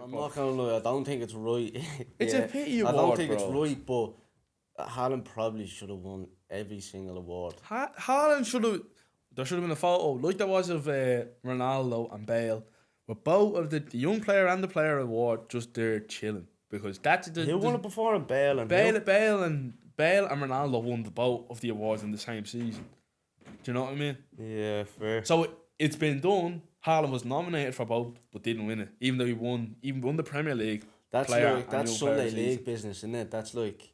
I'm not gonna lie, I don't think it's right. It's a pity award, I don't think it's bro. right, but Haaland probably should have won every single award. Haaland should have. There should have been a photo like there was of Ronaldo and Bale, with both of the young player and the player award just there chilling, because that's Who won it before him? Bale and Bale and Ronaldo won the both of the awards in the same season. Do you know what I mean? Yeah, fair. So it's been done. Haaland was nominated for both, but didn't win it, even though he won the Premier League. That's player like and that's young Sunday player League season. business, isn't it? That's like,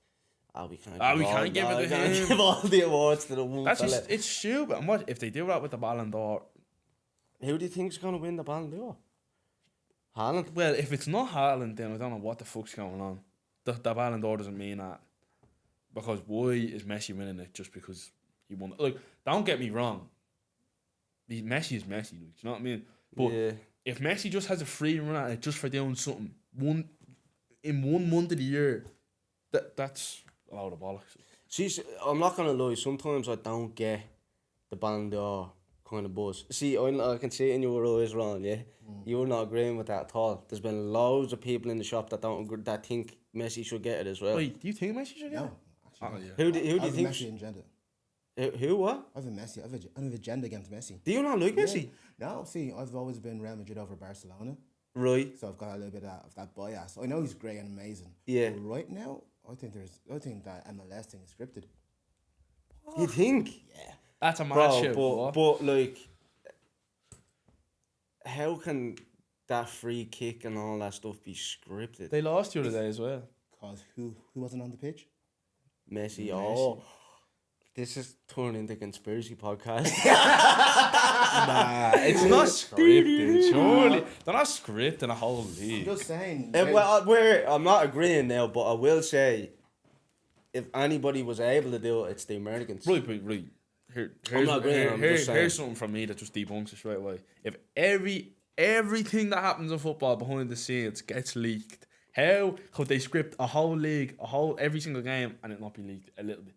we can't. We can't give it to him. Give all the awards to the one That's fella. just, it's stupid. And what if they do that with the Ballon d'Or? Who do you think's gonna win the Ballon d'Or? Haaland. Well, if it's not Haaland, then I don't know what the fuck's going on. The Ballon d'Or doesn't mean that. Because why is Messi winning it just because he won it? Like, don't get me wrong. Messi is Messi, like, do you know what I mean? But Yeah. if Messi just has a free run at it just for doing something in 1 month of the year, that's a load of bollocks. See, I'm not gonna lie. Sometimes I don't get the Ballon d'Or kind of buzz. See, I can see it in your eyes, Ron. Yeah, you're not agreeing with that at all. There's been loads of people in the shop that don't agree, that think Messi should get it as well. Wait, do you think Messi should get it? No, actually. Oh, yeah. Who do I you have a think? Messi agenda. Who what? I have a Messi. I have an agenda against Messi. Do you not like Messi? No, see, I've always been Real Madrid over Barcelona, Right. so I've got a little bit of that bias. I know he's great and amazing. Yeah. But right now, I think that MLS thing is scripted. You think? Yeah. That's a mad Bro, shit. but like, how can that free kick and all that stuff be scripted? They lost the other day as well. Cause who wasn't on the pitch? Messi. Messi. Oh, this is turning into a conspiracy podcast. Nah, it's not scripted. Surely they're not scripting a whole I'm league. just saying. I'm not agreeing now, but I will say, if anybody was able to do it, it's the Americans. Right. Here's, not agreeing, I'm just saying. here's something from me that just debunks it straight away. If everything that happens in football behind the scenes gets leaked, how could they script a whole league, every single game, and it not be leaked a little bit?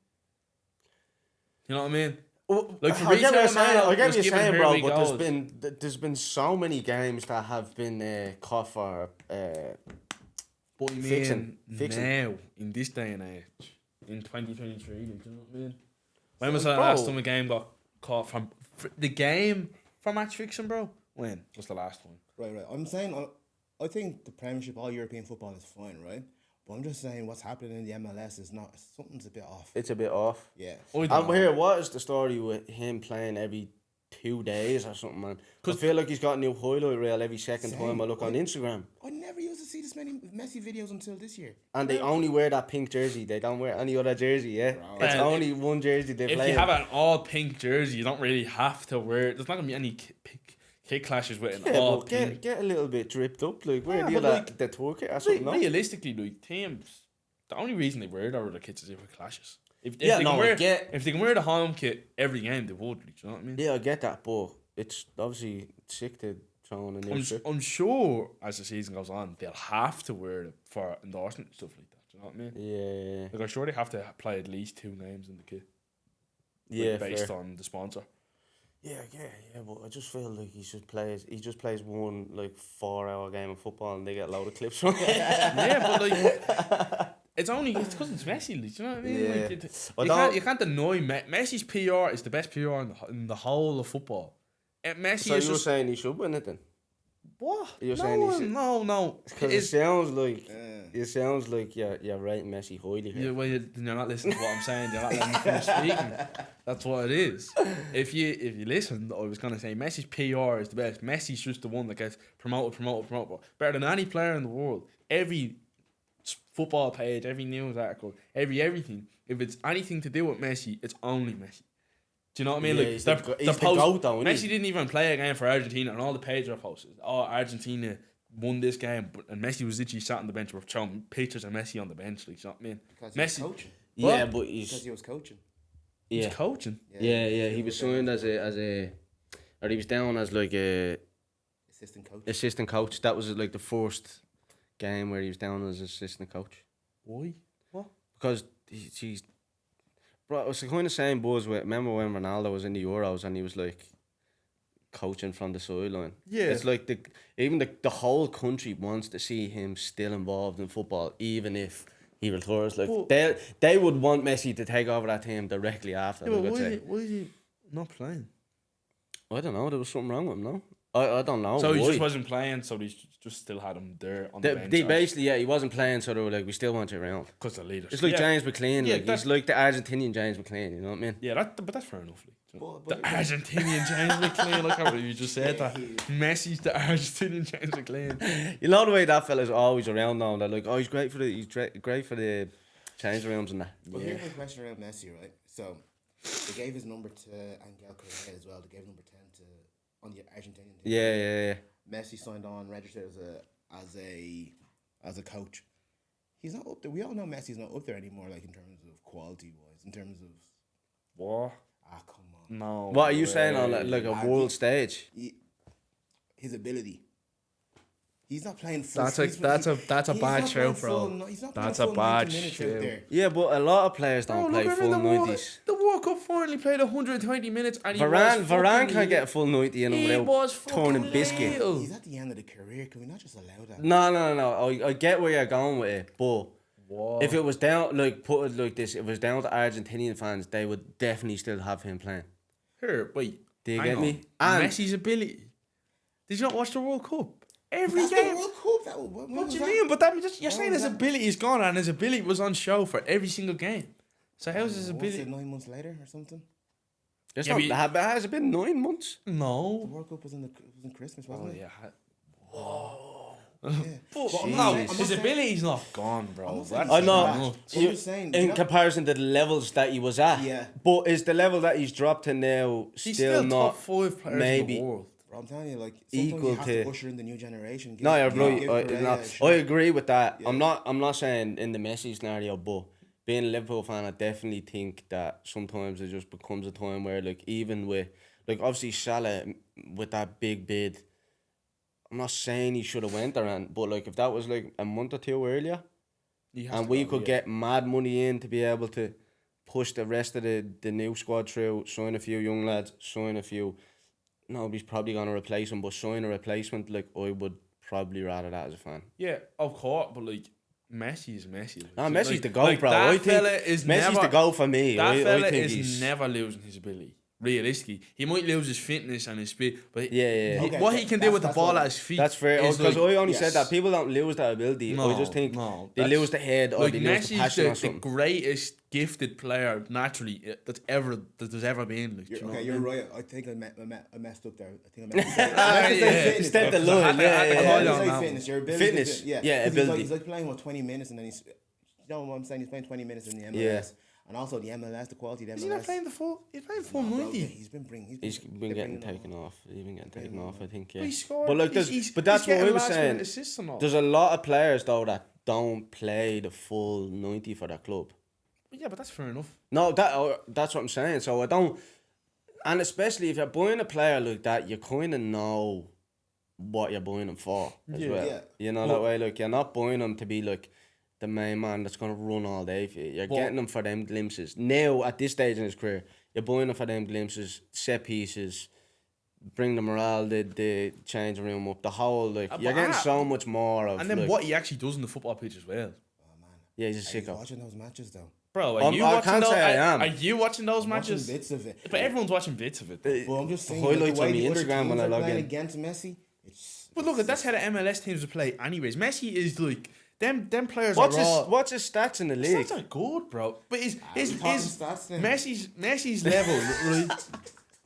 You know what I mean? Like I get what you're saying, Romano I get was what you're given saying, bro, early but goals. there's been so many games that have been caught for But you Fixing. mean now, in this day and age, in 2023, like, you know what I mean? When was the Bro. last time a game got caught from the game for match fixing, bro? When was the last one? Right. I'm saying I think the Premiership, all European football is fine, right? But I'm just saying what's happening in the MLS is not. Something's a bit off. It's a bit off. Yeah. I'm here. What is the story with him playing every 2 days or something, man? I feel like he's got a new highlight reel every second Same. time I look on Instagram. I never used to see this many Messi videos until this year. And they only wear that pink jersey. They don't wear any other jersey, yeah? It's Well, only one jersey they If play you in. have an all pink jersey, you don't really have to wear. There's not gonna be any kick clashes with an Yeah, all but pink. get a little bit dripped up. Like, where Yeah, do you but like the toolkit or something? No? Realistically, like teams, the only reason they wear their other kits is if it clashes. If Yeah, they no, can I wear, get- if they can wear the home kit every game, they would. Do you know what I mean? Yeah, I get that, but it's obviously sick to throw on a new strip. I'm sure as the season goes on, they'll have to wear it for endorsement and stuff like that. Do you know what I mean? Yeah, Like I'm sure they have to play at least 2 games in the kit. yeah, based fair. on the sponsor. Yeah, but I just feel like he just plays one like 4-hour game of football and they get a load of clips from it. Yeah, but like it's because it's Messi. Like, do you know what I mean? Yeah. Like, you can't deny Messi's PR is the best PR in the whole of football. Messi So is you were just saying he should win it then? what? You're saying he should- No. Because it sounds like you're rating Messi highly here. You're not listening to what I'm saying. You're not letting me finish speaking. That's what it is. If you listened, I was gonna say Messi's PR is the best. Messi's just the one that gets promoted, better than any player in the world. Every football page, every news article, everything. If it's anything to do with Messi, it's only Messi. Do you know what I mean? Yeah, Like he's the post- GOAT though, isn't Messi he? didn't even play a game for Argentina, and all the pages are posted. Oh, Argentina won this game, and Messi was literally sat on the bench. We're showing pictures of Messi on the bench. Like, you know what I mean? Because he Messi- was coaching. Yeah, What? but Because he was coaching. yeah. He's coaching. Yeah. He was signed as a, or he was down as like a Assistant coach. assistant coach. That was like the first game where he was down as assistant coach. Why? What? Because he's, bro, it was the kind of same buzz with. Remember when Ronaldo was in the Euros and he was like, coaching from the sideline. Yeah. It's like the whole country wants to see him still involved in football, even if he retires. Like Well- they would want Messi to take over that team directly after. Yeah, but like I'd say. why is he not playing? I don't know. There was something wrong with him. No, I don't know. So he why. just wasn't playing, so they just still had him there on the bench. They basically, he wasn't playing, so they were like, we still want you around. Because the leaders. It's like yeah. James McLean. Yeah, Like, that's- he's like the Argentinian James McLean. You know what I mean? Yeah, but that's fair enough. Like, But- the Argentinian James McLean. Look how you just said that. Messi's the Argentinian James McLean. You know the way that fella's always around now. They're like, oh, he's great for the change rooms and that. But here's my question around Messi, right? So they gave his number to Angel Correa as well. They gave number 10 to on the Argentinian team. Yeah. Messi signed on, registered as a coach. He's not up there. We all know Messi's not up there anymore, like in terms of quality wise, in terms of What? come on. No. What are you saying on way. like a world stage? His ability. He's not playing full. That's a he's bad not show, playing bro. He's not That's playing a full bad 90 minutes show. out there. Yeah, but a lot of players Bro, don't play look at full the 90s. The World Cup finally played 120 minutes and Varane can't get a full 90 in him He was without turning fucking biscuit. little. He's at the end of the career. Can we not just allow that? No. I get where you're going with it, but What? if it was down, like, put it like this, if it was down to Argentinian fans, they would definitely still have him playing. Here, wait. Do you hang get on. me? And Messi's ability. Did you not watch the World Cup? Every That's game. the World Cup. What do you mean? But that just you're saying was his that? ability is gone and his ability was on show for every single game. So how's his What's it, ability? 9 months later or something? it's Yeah, not but- that bad. Has it been 9 months? The No. World Cup was in Christmas, wasn't Oh it? yeah. Yeah. But I'm no, not his saying- ability's not gone, bro. I'm not saying That's I know. I'm You- just saying, in you know- comparison to the levels that he was at. Yeah. But is the level that he's dropped to now He's still still not top 5 players maybe in the world. Bro, I'm telling you, like sometimes Equal you have to- to usher in the new generation. No, you're right. give I, Correa no, a shot. I agree with that. Yeah. I'm not saying in the Messi scenario, but being a Liverpool fan, I definitely think that sometimes it just becomes a time where, like, even with, like, obviously Salah with that big bid, I'm not saying he should have went there, but like if that was like a month or two earlier, He has and to we go, could yeah. get mad money in to be able to push the rest of the new squad through, sign a few young lads, sign a few. Nobody's probably gonna replace him, but sign a replacement. Like, I would probably rather that as a fan. Yeah, of course, but like Messi is Messi. Like, No, Messi's like, the goal, like, bro. That I think fella is Messi's never, the goal for me. That I fella think is he's never losing his ability. Realistically, he might lose his fitness and his speed, but Yeah. he- Okay, what he can do with the that's ball what- at his feet. That's fair. is Because like, I only yes. said that people don't lose that ability. I just think they that's- lose the head or like they lose the passion or the something. greatest gifted player naturally there's ever been. Like, You're, you know okay, what you're I mean? right. I think I messed up there. I think I meant to say, I meant to say yeah. fitness. Instead the I line, had to yeah. I call meant you to on say that fitness. one. Your ability. Fitness. Yeah, 'cause ability. He's like playing 20 minutes and then he's. You know what I'm saying? He's playing 20 minutes in the MLS. Yeah. And also the MLS, the quality of the MLS. Is he not playing the full? He's playing full Bro, 90. He's been bringing. He's been getting taken off. off. He's been getting taken Yeah, off, I think, yeah. He scored. But like, but that's what I was saying. Assists and all. There's a lot of players though that don't play the full 90 for their club. Yeah, but that's fair enough. No, that's what I'm saying. So I don't, and especially if you're buying a player like that, you kind of know what you're buying him for as Yeah. well. Yeah. You know that way. Like, you're not buying him to be like the main man that's gonna run all day for you. You're But- getting him for them glimpses. Now at this stage in his career, you're buying him for them glimpses, set pieces, bring the morale, the change room up, the whole like you're But getting so much more of. And then like, what he actually does in the football pitch as well. Oh man. Yeah, he's a Are you sicko. watching those matches though? Bro, are I'm- you I watching can't those? say I am. Are you watching those I'm matches? watching bits of it. But everyone's watching bits of it. Well, I'm just The saying, like, highlights the way on the other Instagram when teams I are log playing in. against Messi, it's. But look, that's how the MLS teams would play anyways. Messi is like them players What's are his all what's his stats in the league? That's not good, bro. But his we talking stats now? Messi's level, right?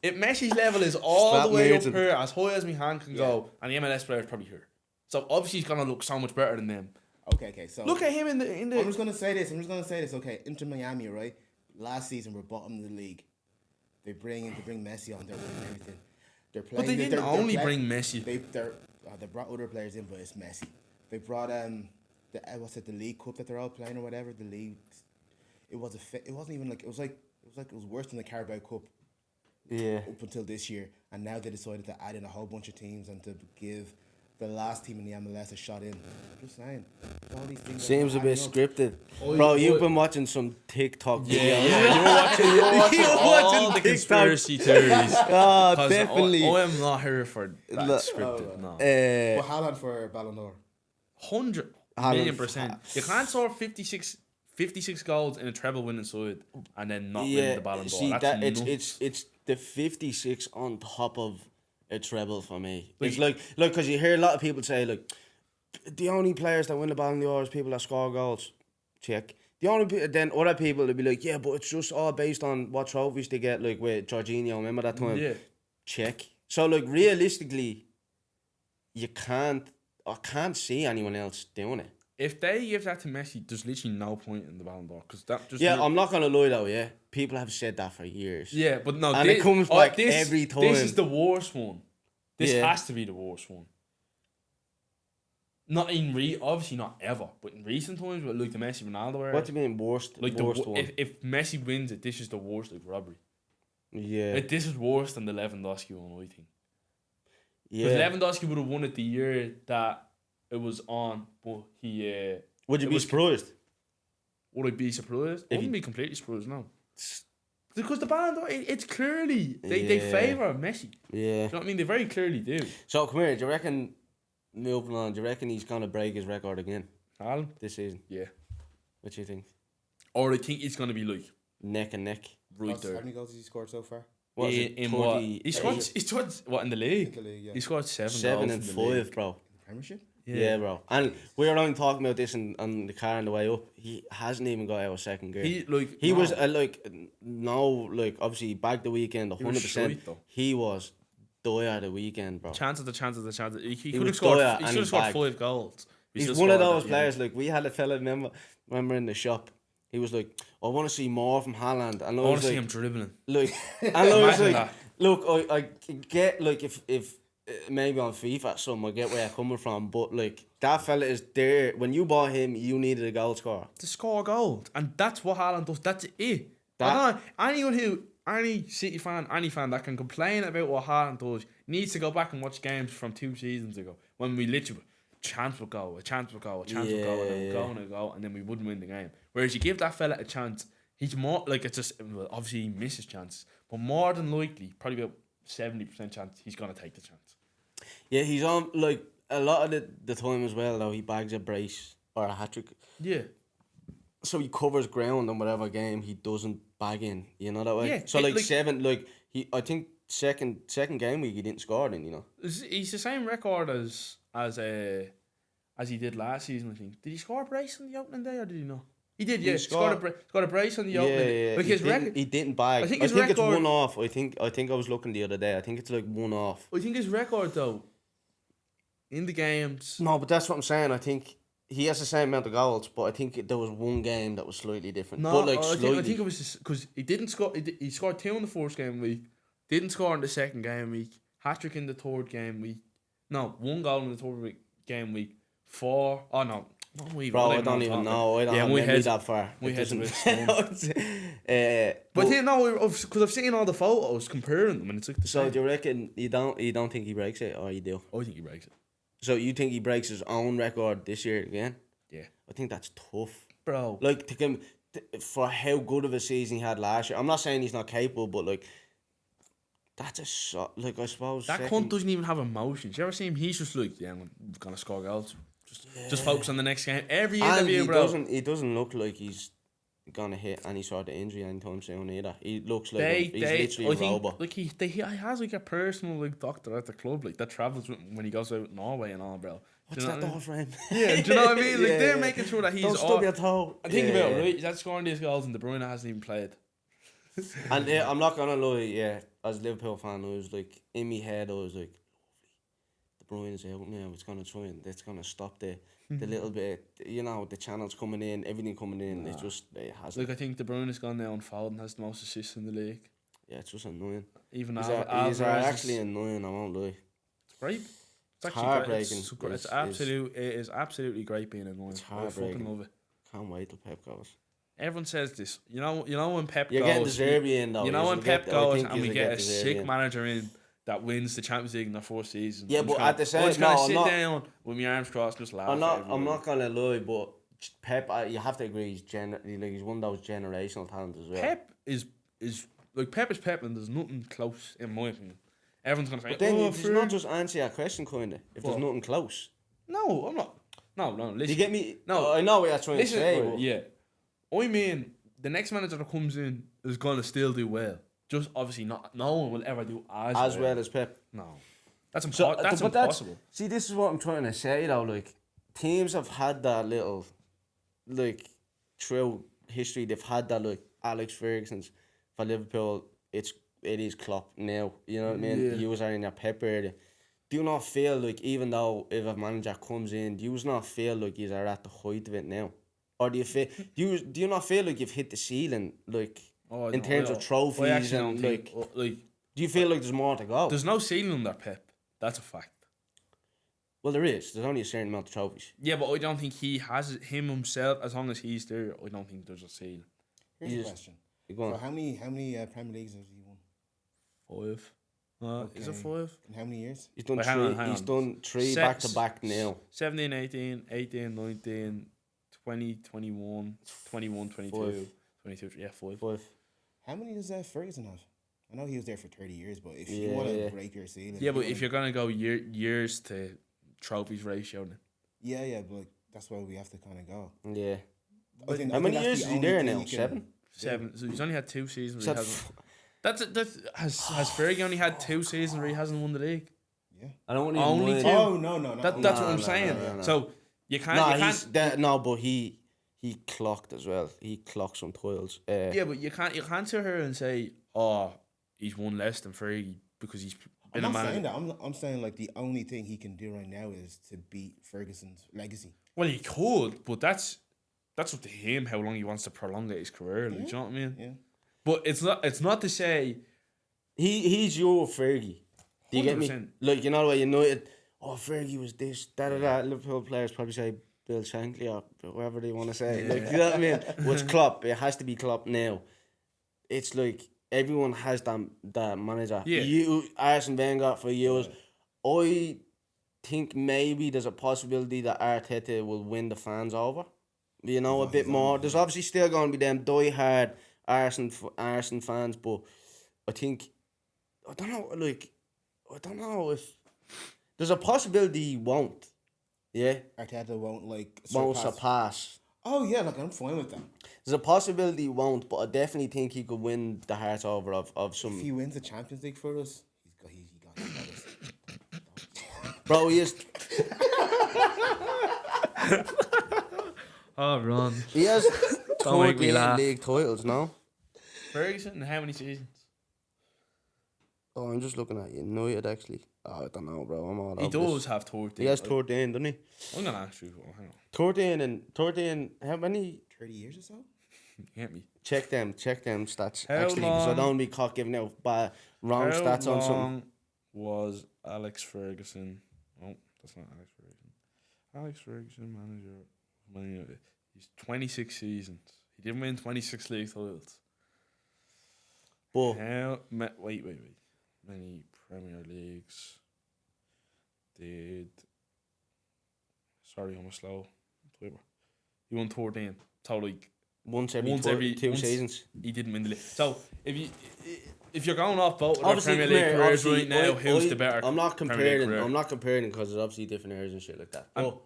If Messi's level is all Slap the way up Mason. here, as high as my hand can go, and the MLS player's probably here. So obviously he's gonna look so much better than them. Okay. So Look at him in the. I'm just gonna say this. Okay, Inter Miami, right? Last season we're bottom of the league. They bring Messi on. They're winning everything. They're playing. But they didn't they're only playing- bring Messi. They brought other players in, but it's Messi. They brought the League Cup that they're all playing or whatever. The league. It wasn't even like it was worse than the Carabao Cup Yeah. up until this year, and now they decided to add in a whole bunch of teams and to give the last team in the MLS has shot in. I'm just saying. All these things Seems a bit adding up. scripted. Oh, Bro, yeah, you've oh, been watching some TikTok videos. Yeah, you're watching all the conspiracy theories. Oh, 'Cause definitely. I am not here for that Look, scripted. No. But Haaland for Ballon d'Or. 100,000,000%. You can't score 56 goals in a treble winning side and then not win the Ballon d'Or. See, That's it's the 56 on top of a treble for me. Like- It's like because you hear a lot of people say like the only players that win the Ballon d'Or is people that score goals. Check. The only then other people will be like, yeah, but it's just all based on what trophies they get. Like with Jorginho, remember that time? Yeah. Check. So like realistically, I can't see anyone else doing it. If they give that to Messi, there's literally no point in the Ballon d'Or because that just Yeah, I'm not gonna lie though. Yeah, people have said that for years. yeah, but no, And it comes back every time. This is the worst one. This Yeah. has to be the worst one. Not obviously not ever, but in recent times, with like the Messi Ronaldo era, What do you mean worst? like worst one? if Messi wins it, this is the worst like robbery. Yeah, Like, this is worse than the Lewandowski one, I think. yeah. Because Lewandowski would have won it the year that it was on, but he Would you it be was- surprised? would I be surprised? I If wouldn't be completely surprised, no. Because the Ballon d'Or, it's clearly they Yeah. favour Messi. Yeah. You know what I mean? They very clearly do. So come here. Do you reckon? Moving on. Do you reckon he's gonna break his record again Haaland? this season? Yeah. What do you think? Or I think it's going to be like Neck and neck. right How there. many goals has he scored so far? What is it? In what? 30, He scored what in the In league? the league, yeah. He scored 7 7 goals and in the 5, league. bro. Premiership? Yeah. bro. And we were only talking about this on the car on the way up. He hasn't even got out of second gear. He no. was obviously back the weekend 100%. shite, though. He was dire the weekend, bro. chances. He could was have scored. dire He and should have he's scored back. 5 goals. He He's still one of scored those at the players. end. Like we had a fella remember in the shop. He was like, I want to see more from Haaland. And I I want was to see like, him dribbling. like, and I was Imagine like, that. look, I get like if maybe on FIFA some I get where you're coming from, but like that fella is there. When you bought him, you needed a goal scorer. To score goals, and that's what Haaland does. That's it. That- Any City fan, any fan that can complain about what Haaland does needs to go back and watch games from 2 seasons ago when we literally a chance would go, and then we'd go and go, and then we wouldn't win the game. Whereas you give that fella a chance, he's more like it's just obviously he misses chances, but more than likely, probably about 70% chance he's gonna take the chance. Yeah, he's on like a lot of the time as well. Though he bags a brace or a hat trick, Yeah. so he covers ground on whatever game he doesn't bag in. You know that way. Yeah, So it, like like- 7, like I think second game week he didn't score. Then you know. He's the same record as he did last season, I think. Did he score a brace on the opening day or did he not? He did, yeah. He Scored a brace on the opening day. Like he his didn't, record, he didn't bag. I think I his think it's record- one off. I think I was looking the other day. I think it's like one off. I think his record though, in the games, No, but that's what I'm saying. I think he has the same amount of goals, but I think there was one game that was slightly different. no, but like I slightly. think it was because he didn't score. He scored 2 in the first game week, didn't score in the second game week, hat trick in the third game week. No, 1 goal in the third game week. 4. Oh no, Bro, I don't even know. I don't have memory that far. my It head's a doesn't- bit But then no, because I've seen all the photos comparing them, and it's like the so same. do you reckon you don't think he breaks it, or you do? I think he breaks it. So you think he breaks his own record this year again? Yeah, I think that's tough. bro. Like for how good of a season he had last year. I'm not saying he's not capable, but like that's a shot. Like I suppose That cunt doesn't even have emotions. You ever see him? He's just like, yeah, I'm gonna score goals. Just focus on the next game. Every and interview, he bro. He doesn't look like he's gonna hit any sort of injury anytime soon either. He looks like They, he's I literally a think, robot. like he has like a personal like doctor at the club, like that travels with him when he goes out in Norway and all, bro. What's Do you that know door what I mean? frame? Yeah, do you know what I mean? Like Yeah, they're yeah. making sure that he's Don't stub your toe. I think Yeah, about it, yeah. right? That's scoring these goals and De Bruyne hasn't even played. And yeah, I'm not gonna lie, yeah, as a Liverpool fan, I was like, in my head, I was like, De Bruyne's out now, it's gonna try and it's gonna stop the little bit, you know, the channels coming in, everything coming in, it hasn't. Like I think De Bruyne's gone now and Foden has the most assists in the league. Yeah, it's just annoying. Even He's Alvarez actually annoying, I won't lie. great. It's actually heartbreaking. It's it is absolutely great being annoying. It's I fucking heartbreaking. love it. Can't wait till Pep goes. Everyone says this. You know when Pep You're getting goes. the Zerbi in though. You know when Pep I goes think and we you'll get a the Zerbi sick in. manager in, that wins the Champions League in their first season. Yeah, I'm but just at the same- I'm just gonna no, I'm sit not- down with my arms crossed, just laugh. I'm at not everybody. gonna lie, but Pep, you have to agree, he's one of those generational talents as well. Pep is like Pep is Pep, and there's nothing close in my opinion. Everyone's gonna say, But then "Oh, you not just answer your question, kinda. If there's What? nothing close, no, I'm not. No, do listen. you get me? No. I know what you're trying to Listen, say. right, but yeah. I mean, the next manager that comes in is gonna still do well. Just obviously not. No one will ever do as well as Pep. No, that's So, that's but impossible. See, this is what I'm trying to say though. Like, teams have had that little, like, through history, they've had that, like, Alex Ferguson's for Liverpool. It is Klopp now. You know what I mean? Yeah. You are in your Pep area. Do you not feel like, even though if a manager comes in, do you not feel like you are at the height of it now, or do you feel do you not feel like you've hit the ceiling, like, Oh, in no, terms I of don't- trophies I actually and don't think, like? Do you feel like there's more to go? there's no ceiling on that Pep. That's a fact. Well, there is. There's only a certain amount of trophies. Yeah, but I don't think he has it himself. As long as he's there, I don't think there's a ceiling. Here's You a just- question. You go So on. how many Premier Leagues has he won? 5. Is it Okay. 5? In how many years? He's done Wait, three. hang He's on. done three Se- back to back now. 17, 18, 18, 19, 20, 21, 21, 22, Five. 22. Yeah, 5. 5. How many does Ferguson have? I know he was there for 30 years, but if Yeah, you want to yeah. break your ceiling, Yeah, but if you're gonna go years to trophies ratio, then yeah, but like, that's where we have to kind of go. Yeah. I think- How I many think that's years the is he only there thing now? you can- 7. 7. So he's only had 2 seasons. So Where he hasn't. Has Fergie only had 2 seasons where he hasn't won the league? Yeah. I don't want to Only even two? mind. Oh no, That's No, what I'm no, saying. no, no. So you can't. No, you he's can't. that. No, but he clocked as well. He clocked some toils. Yeah, but you can't. You can't sit here and say, "Oh, he's won less than Fergie because he's I'm been a not manager." saying that. I'm saying like the only thing he can do right now is to beat Ferguson's legacy. Well, he could, but that's up to him how long he wants to prolong his career. Like, Yeah. do you know what I mean? Yeah. But it's not to say. he's your Fergie. Do you get me? 100%. Like, you know the way United. Oh, Fergie was this. Da. Liverpool players probably say Bill Shankly or whoever they want to say. Like, you know what I mean? What's Klopp? It has to be Klopp now. It's like everyone has that manager. Yeah. You Arsene Wenger for years. I think maybe there's a possibility that Arteta will win the fans over. You know, a bit more. There's obviously still going to be them die-hard Arsenal fans, but I think I don't know if there's a possibility he won't. Yeah, Arteta won't like won't surpass. Oh yeah, like I'm fine with that. There's a possibility he won't, but I definitely think he could win the hearts over of some. If he wins the Champions League for us, he got this. Bro, he is. Oh, Ron. He has Don't make me 28 laugh. league titles now. Ferguson, how many seasons? Oh, I'm just looking at United actually. Oh, I don't know, bro. I'm all He over this. does have 13. He has 13, doesn't he? I'm gonna ask you. Hang on. 13. How many? 30 years or so. You get me? Check them stats How actually, because I long- don't want to be caught giving out wrong How stats on something. long was Alex Ferguson? Oh, that's not Alex Ferguson. Alex Ferguson, manager of Man United. He's 26 seasons. He didn't win 26 league titles. But Wait. Many Premier Leagues did. Sorry, I'm a slow typer. He won 14. So like once every once 2 once seasons. he didn't win the league. So if you're going off both of their Obviously, Premier League come here, careers obviously, right now, who's I- the better? I'm not Premier League comparing. career? I'm not comparing because there's obviously different eras and shit like that. But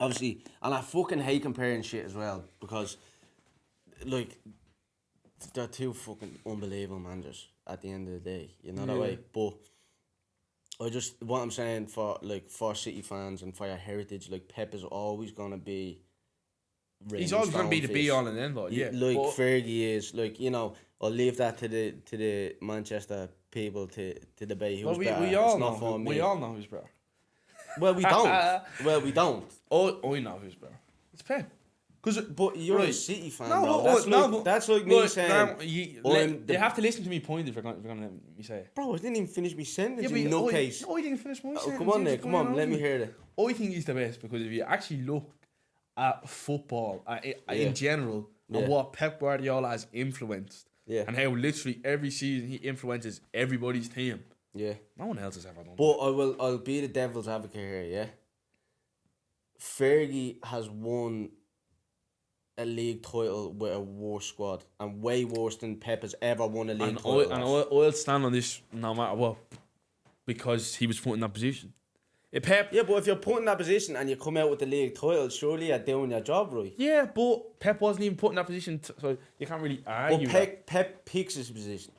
obviously, and I fucking hate comparing shit as well because, like, they're two fucking unbelievable managers at the end of the day. You know that Yeah. way. But what I'm saying for City fans and for your heritage, like Pep is always gonna be. He's always going to be the be all and end all. Yeah, Like but- Fergie is, like, you know, I'll leave that to the Manchester people to debate who's Well, better. we all It's not know. for me. We all know who's better. Well, we don't. We don't. Oh, I know who's better. It's Pep. But you're a Right. City fan, No, bro. but- That's no, like, but- that's like me Look, saying, now, you the- have to listen to me point if you're going to let me say it. bro, I didn't even finish my sentence, Yeah, you but nutcase. I didn't finish my sentence. Come on You're there, just come going on, let over me hear it. I think he's the best because if you actually look at football in general and Yeah. what Pep Guardiola has influenced Yeah. And how literally every season he influences everybody's team. Yeah. No one else has ever done But I'll be the devil's advocate here, yeah? Fergie has won a league title with a worse squad, and way worse than Pep has ever won a that. league And title. I'll stand on this no matter what, because he was put in that position. If Pep, Yeah, but if you're put in that position and you come out with the league title, surely you're doing your job right. yeah, but Pep wasn't even put in that position, so you can't really argue But Pep picks his position.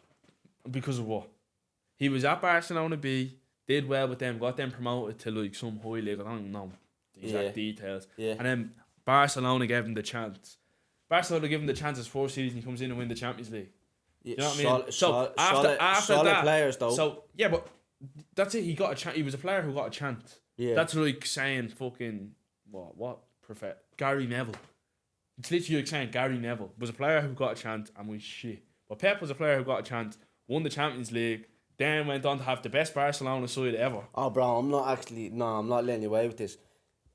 that. Because of what? He was at Barcelona B, did well with them, got them promoted to like some high league. I don't even know the exact details. Yeah. And then Barcelona gave him the chance. Barcelona gave him the chance his first season. He comes in and win the Champions League. Yeah, Do you know what I mean? So after solid that, players though. So yeah, but that's it. He got a chance. He was a player who got a chance. Yeah. That's like saying fucking Gary Neville. It's literally like saying Gary Neville was a player who got a chance and was shit. But Pep was a player who got a chance, won the Champions League, then went on to have the best Barcelona side ever. Oh, bro, I'm not letting you away with this.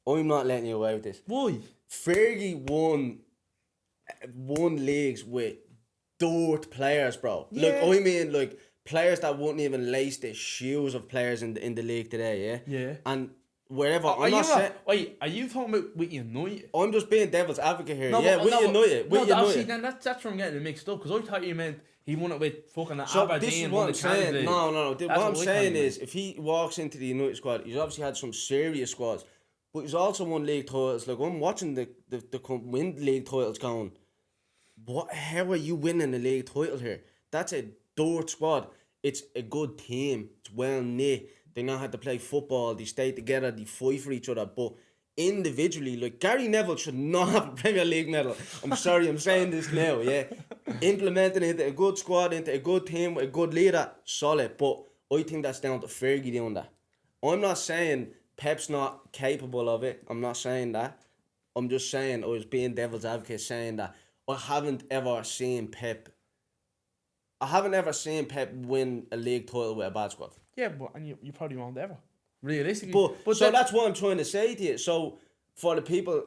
I'm not letting you away with this. Why? Fergie won leagues with dirt players, bro. Yeah. Like, I mean, like, players that wouldn't even lace the shoes of players in the league today, yeah? Yeah. And wherever, Are I'm not saying... Wait, are you talking about with United? I'm just being devil's advocate here, No, yeah? but- With no, but- United, with no, see, United. then that's where I'm getting it mixed up, because I thought you meant he won it with fucking So Aberdeen. this is won what the I'm Champions saying. League. No. That's What I'm what I saying thought you is, if he walks into the United squad, he's obviously had some serious squads, but he's also won league titles. Like, I'm watching the win league titles going, how are you winning a league title here? That's a dirt squad. It's a good team. It's well knit. They know how to play football. They stay together. They fight for each other. But individually, like, Gary Neville should not have a Premier League medal. I'm sorry, I'm saying this now, yeah. Implementing it into a good squad, into a good team, with a good leader, solid. But I think that's down to Fergie doing that. I'm not saying Pep's not capable of it. I'm not saying that. I'm just saying, I was being devil's advocate saying that I haven't ever seen Pep win a league title with a bad squad. Yeah, but and you probably won't ever. Realistically. But so that's what I'm trying to say to you. So for the people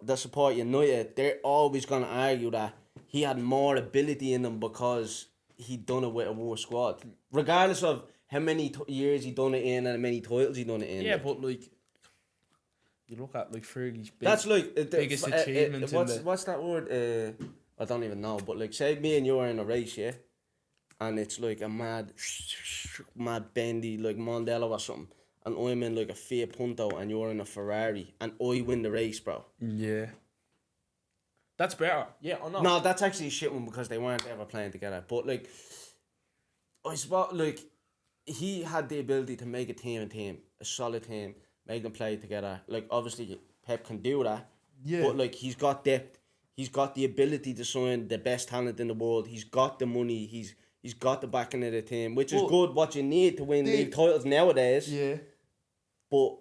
that support United, they're always going to argue that he had more ability in him because he done it with a worse squad. Regardless of how many years he done it in and how many titles he done it in. Yeah, but like, you look at like Fergie's That's like biggest achievements. What's that word? I don't even know. But like, say me and you are in a race, yeah, and it's like a mad bendy like Mondello or something, and I'm in like a Fiat Punto and you're in a Ferrari, and I win the race, bro. Yeah. That's better. Yeah, or not. No, that's actually a shit one because they weren't ever playing together. But like, I suppose like he had the ability to make a team, a solid team, make them play together. Like, obviously Pep can do that. Yeah. But like, he's got depth. He's got the ability to sign the best talent in the world. He's got the money. He's got the backing of the team, which is good. What you need to win league titles nowadays. Yeah. But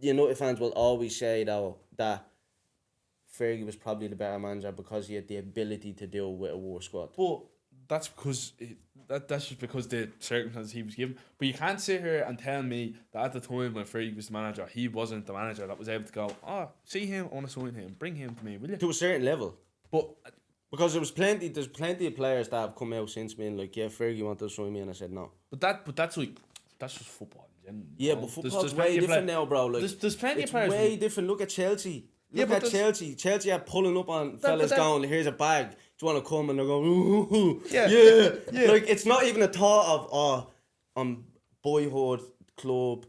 United fans will always say though that Fergie was probably the better manager because he had the ability to deal with a war squad. But that's because that's just because the circumstances he was given. But you can't sit here and tell me that at the time when Fergie was the manager, he wasn't the manager that was able to go, see him, I want to sign him, bring him to me, will you? To a certain level. But because there's plenty of players that have come out since being like, yeah, Fergie wanted to sign me, and I said no. But that's just football. Yeah, but football's way different now, bro. Like, there's plenty of players. It's way different. Look at Chelsea. Look at Chelsea. Chelsea are pulling up on fellas going, here's a bag. Do you want to come? And they're going, ooh, yeah. Like, it's not even a thought of, I'm boyhood club.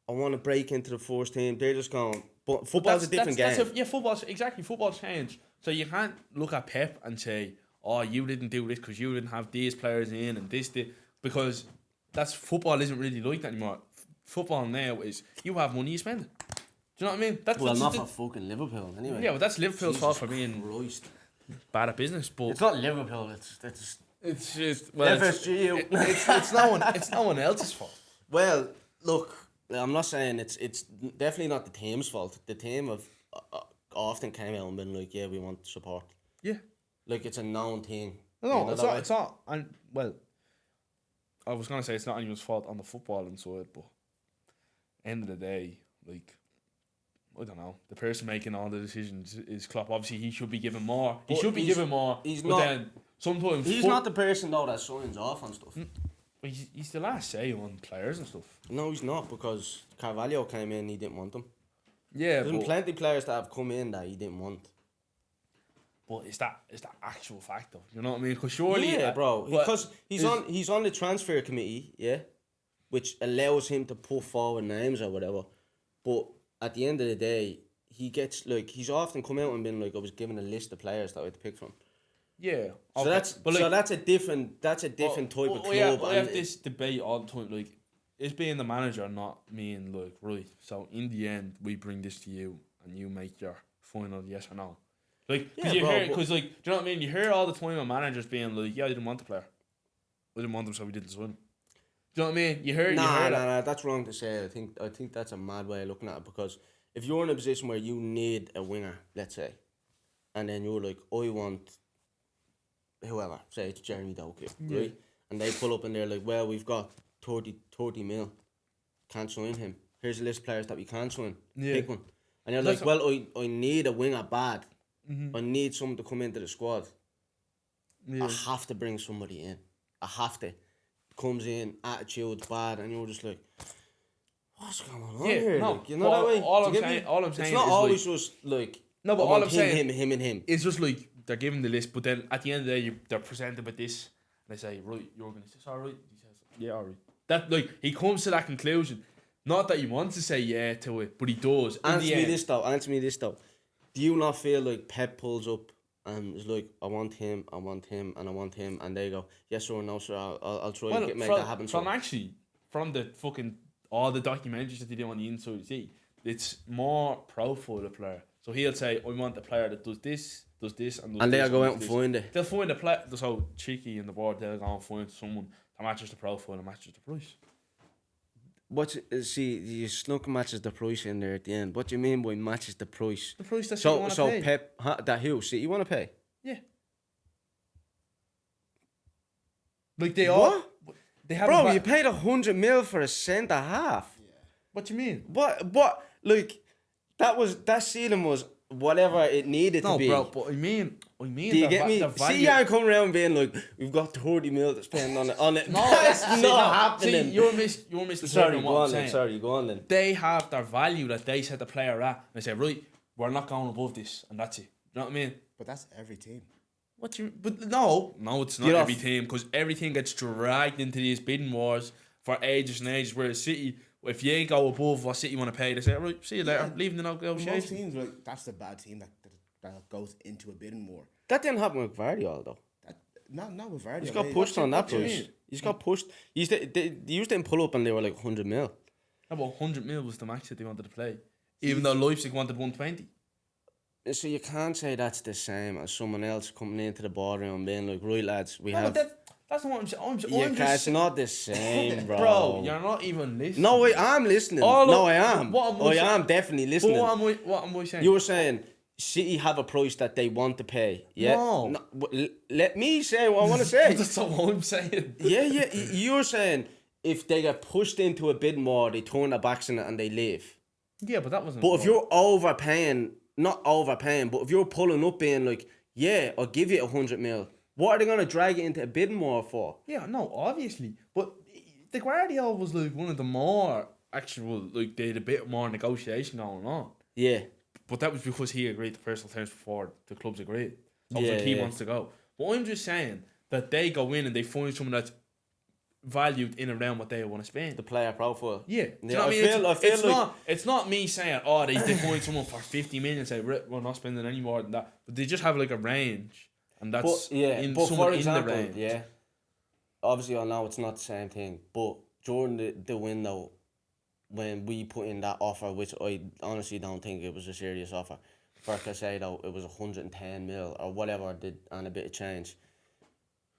I want to break into the first team. They're just going, but football's a different game. Football's changed. So you can't look at Pep and say, you didn't do this because you didn't have these players in and this, because football isn't really like that anymore. Football now is, you have money, you spend it. Do you know what I mean? That's not for fucking Liverpool anyway. Yeah, well, that's Liverpool's fault for being Christ. bad at business. But it's not Liverpool. It's just FSGU. It's no one else's fault. Well, look, I'm not saying it's definitely not the team's fault. The team have often came out and been like, yeah, we want support. Yeah, like it's a known thing. No, it's not. And well, I was gonna say it's not anyone's fault on the footballing side, but end of the day, like, I don't know. The person making all the decisions is Klopp. Obviously, he should be given more. He should be given more. He's but not. Then sometimes He's not the person though that signs off on stuff. He's the last say on players and stuff. No, he's not, because Carvalho came in, he didn't want them. Yeah, There's been but, plenty of players that have come in that he didn't want. but it's that actual fact though. You know what I mean? Because surely, Yeah, bro. but Because he's on the transfer committee, yeah, which allows him to put forward names or whatever. But at the end of the day, he gets like he's often come out and been like, I was given a list of players that I had to pick from. yeah. So okay. that's a different type of club. We have and this debate all the time. Like, is being the manager not mean like right? So in the end, we bring this to you and you make your final yes or no. Like, Yeah, you bro, hear, but- because like, do you know what I mean? You hear all the time of managers being like, yeah, I didn't want the player. I didn't want them, so we didn't swim. Do you know what I mean? You hear Nah, that's wrong to say. I think that's a mad way of looking at it, because if you're in a position where you need a winger, let's say, and then you're like, I want whoever, say it's Jeremy Doku, right? And they pull up and they're like, well, we've got 30 mil, can't sign him. Here's a list of players that we can sign. Yeah. Pick one. And you're That's like, well, I need a winger bad. I need someone to come into the squad. Yeah. I have to bring somebody in. I have to. Comes in, attitude's bad, and you're just like, what's going on here? no. Like, you know that way? All Do I'm you get saying, me? all I'm saying It's not is always like, just like, no, but I all want I'm saying, him. it's just like they're given the list, but then at the end of the day, they're presented with this, and they say, right, you're going to say, all right. He says, yeah, all right. That like he comes to that conclusion. Not that he wants to say yeah to it, but he does. Answer me this though. Do you not feel like Pep pulls up and is like, I want him, and I want him, and they go, yes sir, no sir, I'll try to make that happen. From the fucking all the documentaries that they do on the inside, see, it's more profile of player. So he'll say, I want a player that does this, and does And they'll this, go does out and this. find it. They'll find a player. So cheeky in the board, they'll go and find someone that matches the profile and matches the price. See, you snuck matches the price in there at the end. What do you mean by matches the price? The price that you So want to pay. Pep, that who? See, you want to pay? Yeah. Like they all. What? They have. Bro, you paid 100 mil for a centre half. What do you mean? What? Like, that ceiling was whatever it needed to be. No, bro. But I mean. Do you get me? See, I'm coming around being like, we've got 30 mil to spend on it. No, that's see, not happening. See, you're mistaken. Sorry, what go I'm on saying. then. Sorry, go on then. They have their value that they set the player at, and they say, right, we're not going above this, and that's it. You know what I mean? But that's every team. What you? But no, it's not You're every off. team, because everything gets dragged into these bidding wars for ages and ages. Whereas City, if you ain't go above what City want to pay, they say, right, see you later, leaving the Most negotiation. teams, like, that's the bad team that goes into a bidding war. That didn't happen with Guardiola though. Not with Vardy. He's got pushed on that what you price. mean? He's got pushed. They used to pull up and they were like 100 mil. About 100 mil was the max that they wanted to play, even though Leipzig wanted 120. So you can't say that's the same as someone else coming into the boardroom and being like, right lads, we No, have... but that's not what I'm saying. Yeah, I'm it's just not the same, bro. bro, you're not even listening. No, I'm listening. I am. I am definitely listening. But what am I saying? You were saying City have a price that they want to pay. Yeah. No. Let me say what I want to say. That's not what I'm saying. Yeah. You're saying if they get pushed into a bid more, they turn their backs on it and they leave. Yeah, but that wasn't. But if you're overpaying, not overpaying, but if you're pulling up being like, yeah, I'll give you 100 mil, what are they gonna drag it into a bid more for? Yeah, no, obviously. But the Guardiola was like one of the more actual, like they had a bit more negotiation going on. Yeah. But that was because he agreed to personal terms before the clubs agreed. So it was like he wants to go. But I'm just saying that they go in and they find someone that's valued in around what they want to spend. The player profile. Yeah. Do you know I what I mean? feel like It's not me saying, oh, they find someone for 50 million and say, we're not spending any more than that. But they just have like a range. And that's but someone for example, in the range. yeah. Obviously, I know it's not the same thing, but during the window, when we put in that offer, which I honestly don't think it was a serious offer, for Casado, it was 110 mil or whatever, and a bit of change.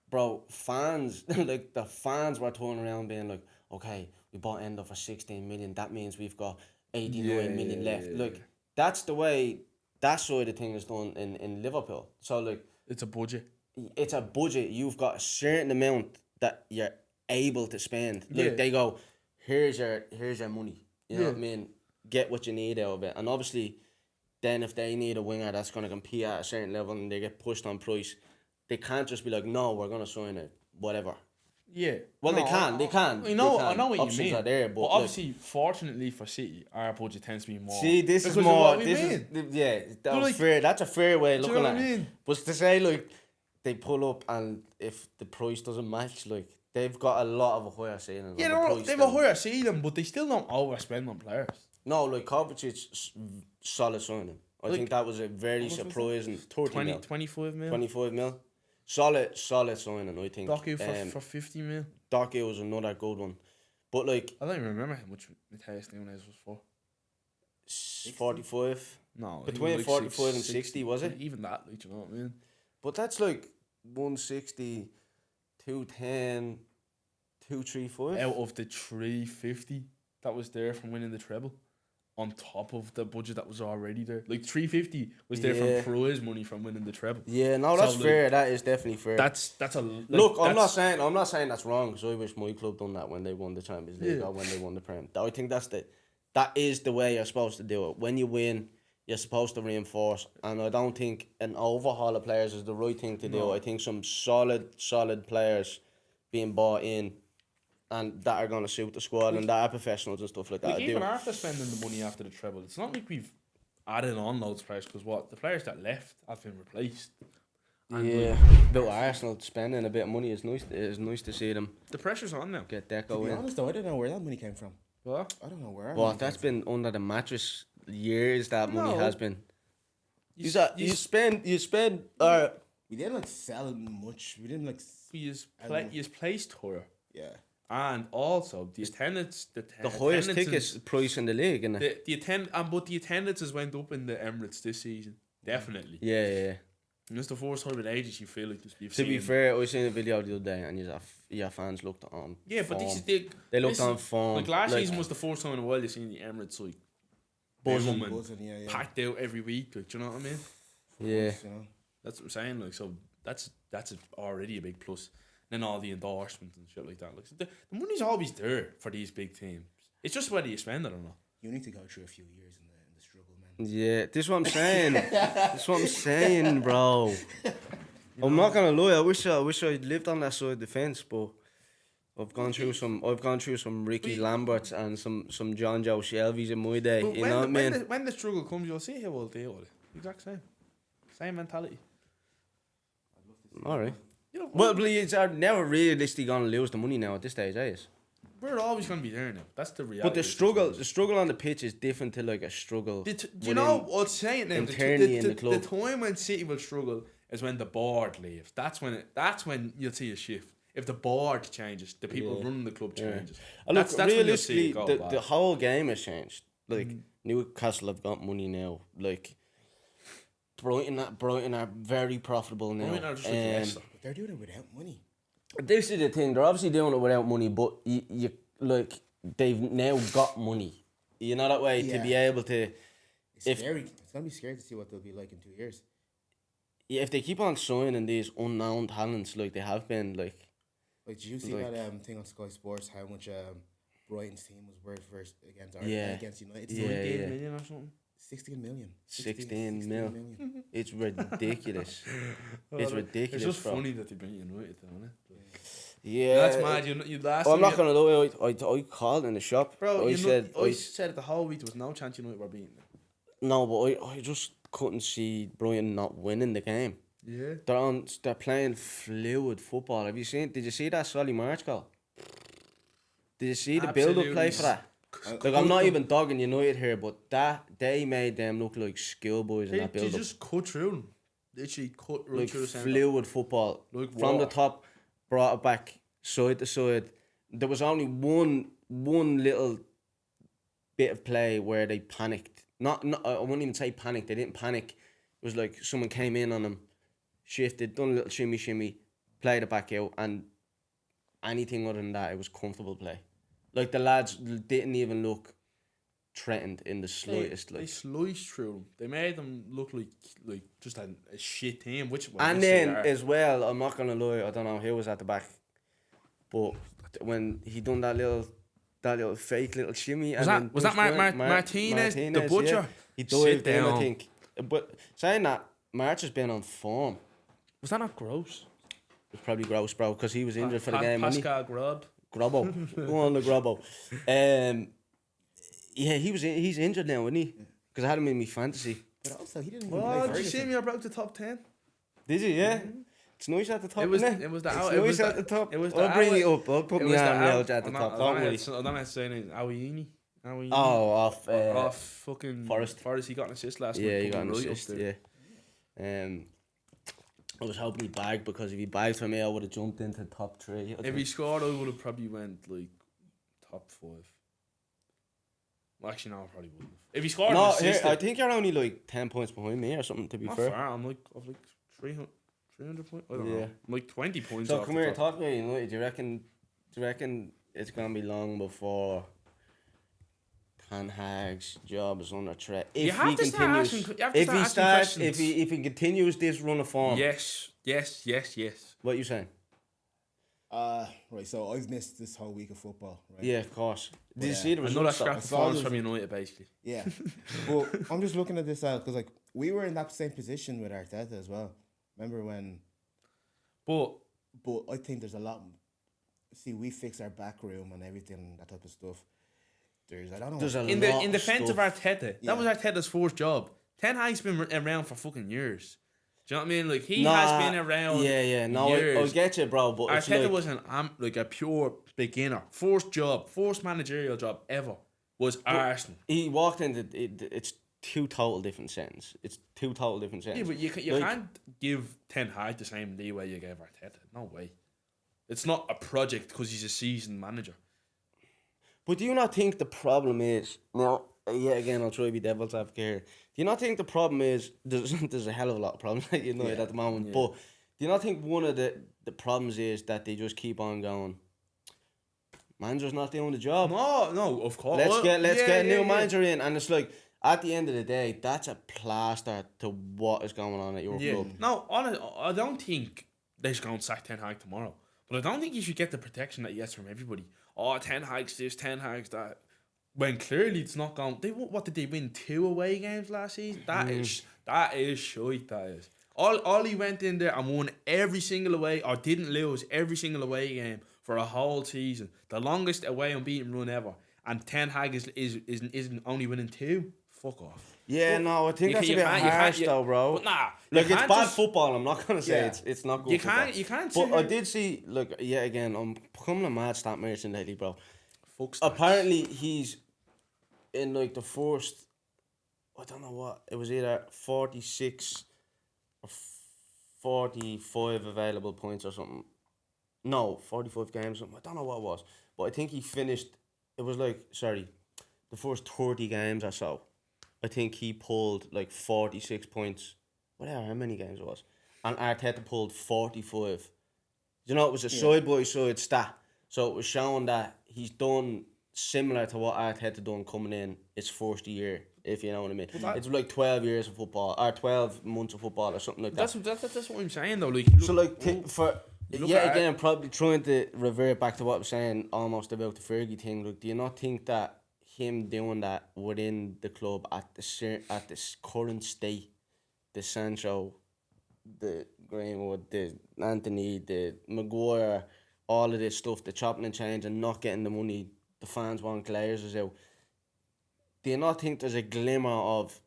Bro, fans, like the fans were turning around being like, okay, we bought Endo for 16 million, that means we've got 89 million left. Like, that's the way that side of thing is done in Liverpool. So, like, it's a budget. It's a budget. You've got a certain amount that you're able to spend. Like, they go, here's your money. You know what I mean? Get what you need out of it. And obviously, then if they need a winger that's going to compete at a certain level and they get pushed on price, they can't just be like, no, we're gonna sign it, whatever. Yeah. Well, No, they can. I know what Options you mean. are there, but obviously, fortunately for City, our budget tends to be more. see, this is because of more. what we This mean. is yeah. That was like, fair. That's a fair way of do you looking know at what I it. mean? But to say like they pull up and if the price doesn't match, like they've got a lot of a higher ceiling. Yeah, they've a higher ceiling, but they still don't overspend on players. No, like Kovacic's solid signing. I Like, think that was a very surprising 20, 25 mil. 25 mil. Solid signing, I think. Doku for 50 mil. Doku was another good one. But like I don't even remember how much Matthias Nunes was for. 45. No, Between like 45 and 60, was it? Even that, like, you know what I mean? But that's like 160, 210, 235. Out of the 350 that was there from winning the treble, on top of the budget that was already there. Like 350 was there Yeah. from prize money from winning the treble. Yeah, no, So, that's like, fair. That is definitely fair. That's a Look, I'm not that's- saying that's wrong because I wish my club done that when they won the Champions League Yeah. or when they won the Prem. I think that is the way you're supposed to do it. When you win, you're supposed to reinforce, and I don't think an overhaul of players is the right thing to do. No. I think some solid players being bought in, and that are going to suit the squad and that are professionals and stuff like that. Like, I even do. after spending the money after the treble, it's not like we've added on loads of players because the players that left have been replaced. And Yeah, but Arsenal spending a bit of money is nice. It's nice to see them the pressure's on now. get To Deco be in. honest though, I don't know where that money came from. What? I don't know where. our Well, money that's came been under the mattress years. That money No. has been. You spend. from. We didn't like sell much. We didn't like. You placed her, Yeah. and also the attendance. The highest attendances- tickets price in the league, isn't it? but the attendances went up in the Emirates this season. Definitely. Yeah. And it's the first time in ages you feel like you've To be seen. fair, I seen a video the other day, and your fans looked on. Yeah, but form. this is They looked this on is- form. Like last season was the first time in a while you seen the Emirates like Buzzing. boom and Buzzing, yeah. packed out every week. Like, do you know what I mean? Yeah. You know? That's what I'm saying. Like, so that's already a big plus. Then all the endorsements and shit like that. Like, so the money's always there for these big teams. It's just whether you spend it or not. You need to go through a few years in the struggle, man. Yeah, this is what I'm saying. This is what I'm saying, bro. I'm not gonna lie. I wish I lived on that side of the fence, but I've gone through some Ricky Lamberts and some John Joe Shelby's in my day. But You know what I mean? when the struggle comes, you'll see how we'll deal with it. Exact same mentality. All right. You know, Well, Bleeds are never realistically gonna lose the money now at this stage, is? we're always going to be there now. That's the reality. But the struggle on the pitch is different to like a struggle. Do you know what's saying now? internally in the club. The time when City will struggle is when the board leaves. That's when you'll see a shift. If the board changes, the people running the club changes. And look, That's when you'll see realistically, it go the bad. whole game has changed. Like Newcastle have got money now. Like Brighton are very profitable now. Brighton are just like Leicester. But they're doing it without money. This is the thing. They're obviously doing it without money, but you like they've now got money. You know that way to be able to. It's scary. It's gonna be scary to see what they'll be like in 2 years. Yeah, if they keep on signing these unknown talents like they have been, like Like, did you see Like- that thing on Sky Sports? How much Brighton's team was worth versus against United? Yeah, 19 yeah. million or something. 16 million. 16 mil. million. It's ridiculous. It's It's ridiculous, just bro. funny that they bring United down, Yeah, That's mad. You last I'm time not you- gonna lie. I called in the shop. Bro, I said I said the whole week there was no chance United were beating them. no, but I just couldn't see Brighton not winning the game. Yeah. They're playing fluid football. Did you see that Solly March goal? Did you see the build-up play for that? Like, I'm not even dogging United here, but they made them look like schoolboys in that They build-up. just cut through them. Literally cut right Like through the centre. fluid football. Like From the water. top, brought it back side to side. There was only one little bit of play where they panicked. Not I wouldn't even say panicked. They didn't panic. It was like someone came in on them, shifted, done a little shimmy, played it back out, and anything other than that, it was comfortable play. Like the lads didn't even look threatened in the slightest. They Like, sliced through them. They made them look like just a shit team. and then as well, I'm not gonna lie, I don't know who was at the back, but when he done that little fake little shimmy, Was and that Martinez, the butcher? He Sit dived in, I down. think. But saying that, March has been on form. Was that not gross? It was probably gross, bro, because he was injured for the game. wasn't he? Pascal Grob. Grubbo. Go on, the Grubbo. Yeah, he's injured now, isn't he? Because I had him in my fantasy. But also, he didn't even Oh, play did you Ferguson. see me? I broke the top 10. Did he? Yeah. It's nice at the top, It was. isn't it? It was the. It's It was nice at the the top. It was the. I'll bring it up. I'll put It my was the. arm out at the top. Don't worry. I don't know how to say it. Awini. Oh, off. Off fucking Forest. Forest. He got an assist last week. Yeah, he put got an me right up assist. there. Yeah. I was hoping he bagged, because if he bagged for me, I would have jumped into top 3. If he scored, I would have probably went like top 5. Well, actually, no, I probably wouldn't have. If he scored an No, assist, here, I think you're only like 10 points behind me or something, to be not fair. far. I'm like 300 points. I don't Yeah. know. I'm like 20 points. So off come the here, top. talk to me. United. Do you reckon it's gonna be long before Ten Hag's job is under threat? If You have he to start continues, asking. You have to if start he asking starts, questions. if he continues this run of form, Yes. what you saying? Right, so I've missed this whole week of football, right? Yeah, of course. Did you Yeah. see the Another results? scrap though? of saw forms those- from United, basically. Yeah. Well, I'm just looking at this out because, like, we were in that same position with Arteta as well. Remember when... But But I think there's a lot... See, we fix our back room and everything, that type of stuff. I don't know... There's a in lot defense of stuff. Arteta, Yeah. that was Arteta's first job. Ten Hag's been around for fucking years. Do you know what I mean? Like he Nah, has been around. Yeah. No, I years. get you, bro. But it's Arteta like, was like a pure beginner. First managerial job ever was Arsenal. he walked into it's two total different sentences. It's two total different Yeah, sentences. but you Like- can't give Ten Hag the same leeway you gave Arteta. No way. It's not a project because he's a seasoned manager. But do you not think the problem is now? Yeah, again, I'll try to be devil's advocate here. Do you not think the problem is there's a hell of a lot of problems at United at the moment? Yeah. But do you not think one of the problems is that they just keep on going? Manager's not doing the job. No, of course. Let's get a new yeah. manager in, and it's like at the end of the day, that's a plaster to what is going on at your Yeah. club. No, I don't think they should go and sack Ten Hag tomorrow. But I don't think you should get the protection that he gets from everybody. Oh, Ten Hag's this, Ten Hag's that. When clearly it's not going. What did they win? 2 away games last season? That is shite. That is. All he went in there and won every single away, or didn't lose every single away game for a whole season. The longest away unbeaten run ever. And Ten Hag isn't only winning 2. Fuck off. Yeah, no, I think you that's a can't- bit you can't- harsh you- though, bro. But nah, Like you it's can't bad just- football. I'm not gonna say Yeah. it's not good. You football. can't. But sit I here- did see. Look, yeah, again, I'm becoming a mad stat merchant lately, bro. Fuck stats. Apparently, he's in like the first. I don't know what it was, either 46 or 45 available points or something. No, 45 games. Something. I don't know what it was, but I think he finished. It was like the first 30 games or so. I think he pulled like 46 points. Whatever, how many games it was, and Arteta pulled 45. You know, it was a side by side stat, so it was showing that he's done similar to what Arteta done coming in his first year, if you know what I mean. It's like 12 years of football, or 12 months of football, or something like that. That's what I'm saying though. Like, So like for look yeah, at again, probably trying to revert back to what I was saying almost about the Fergie thing. Like, do you not think that him doing that within the club at this current state, the Sancho, the Greenwood, the Anthony, the Maguire, all of this stuff, the chopping and change and not getting the money the fans want Glazers out, do you not think there's a glimmer of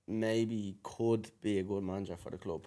maybe he could be a good manager for the club?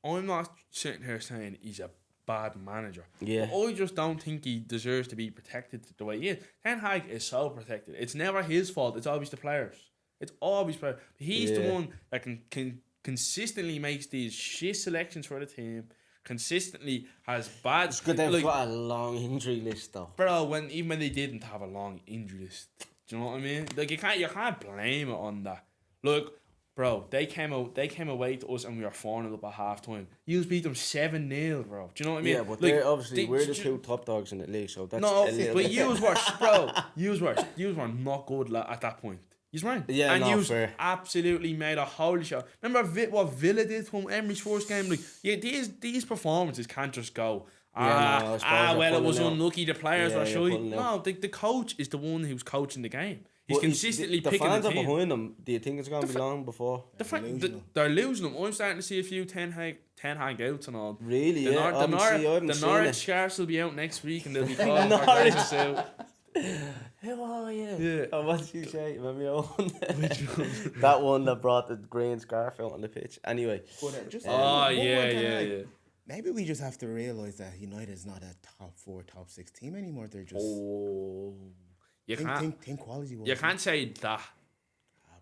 I'm not sitting here saying he's a bad manager. Yeah. I just don't think he deserves to be protected the way he is. Ten Hag is so protected. It's never his fault. It's always the players. It's always players. He's the Yeah. one that can consistently makes these shit selections for the team. Consistently has bad. It's good they've like, got a long injury list though. bro, even when they didn't have a long injury list, do you know what I mean? Like you can't blame it on that. Look, bro, they came away to us and we were 4-0 up at half time. You beat them 7-0, bro. Do you know what I mean? Yeah, but Like, they're obviously we're the ju- two top dogs in the league, so that's No, a little but bit- you was worse, bro. You were not good at that point. He's right. Yeah, and no, you fair. absolutely made a holy shot. Remember what Villa did from Emery's first game? Like, yeah, these performances can't just go. No, I suppose you're Well, it was pulling out. unlucky. The players Yeah, were you're shy. pulling No, out. the coach is the one who's coaching the game. He's But consistently the picking fans the are team. behind him. Do you think it's going to be long before? They're losing them. I'm starting to see a few Ten Hag outs and all. Really? The, Yeah, I haven't the seen Norwich it. Scarves will be out next week and they'll be calling for Norwich. Glasses out. How are you? Yeah. Oh, what did you say? Remember your one? Which one? That one that brought the green scarf out on the pitch. Anyway. But just Oh, one more yeah, thing, yeah, like, yeah. maybe we just have to realise that United's not a top 4, top 6 team anymore. They're just Oh. You can't, think quality. you can't say that.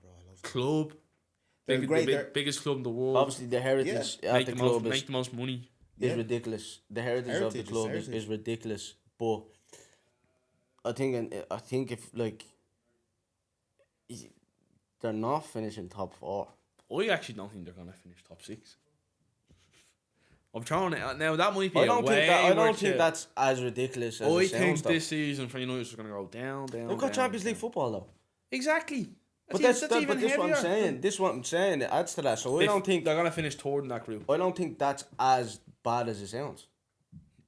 Bro, I love Club. They're great. The They're- biggest club in the world. Obviously, the heritage at the club Make the most money. is Yeah. ridiculous. The heritage of the Heritage is club is heritage. ridiculous. But I think if like they're not finishing top 4. I actually don't think they're going to finish top 6. I'm throwing it out. Now, that might be I don't way think that's as ridiculous as I it think sounds. this season for United is going to go down. They've got down, Champions League down. football though. Exactly. But That's that's even but this what I'm heavier. saying. This what I'm saying. It adds to that. So I don't think they're going to finish third in that group. I don't think that's as bad as it sounds.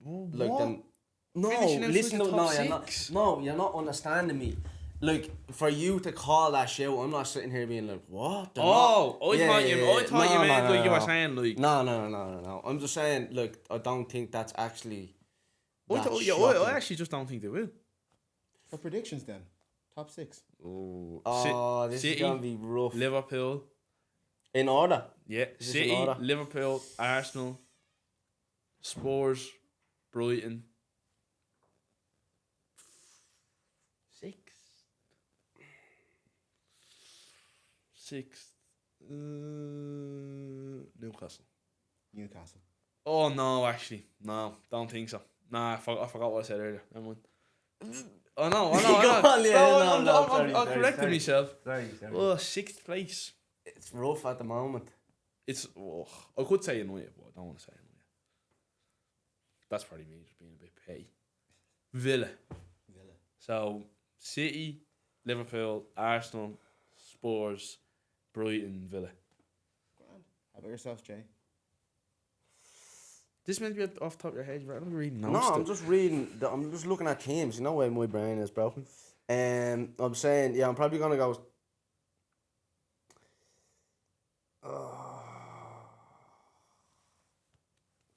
Like What? them. No, Finishing outside listen the to top no, you're not. six? No, you're not understanding me. Like for you to call that show, I'm not sitting here being like, what? They're Oh, not. I thought you meant like you were no. saying like. No. I'm just saying, look, I don't think that's actually. I shocking. actually just don't think they will. For predictions then, top 6. Oh, this City, is gonna be rough. Liverpool. In order. Yeah, Is this City, in order? Liverpool, Arsenal, Spurs, Brighton. 6. 6. Newcastle. Newcastle. Oh no, actually, no, don't think so. Nah, I forgot what I said earlier. Never mind. I know. Go on, yeah, no, I sorry, corrected sorry. myself. Sorry. Oh, 6th place. It's rough at the moment. It's. Oh, I could say United, but I don't want to say United. That's probably me just being a bit petty. Villa. So City, Liverpool, Arsenal, Spurs, Brighton, Villa. Grand. How about yourself, Jay? This meant to be off the top of your head, right? I'm reading notes. No, I'm still. just reading. I'm just looking at teams. You know where my brain is, bro. I'm saying, yeah, I'm probably gonna go.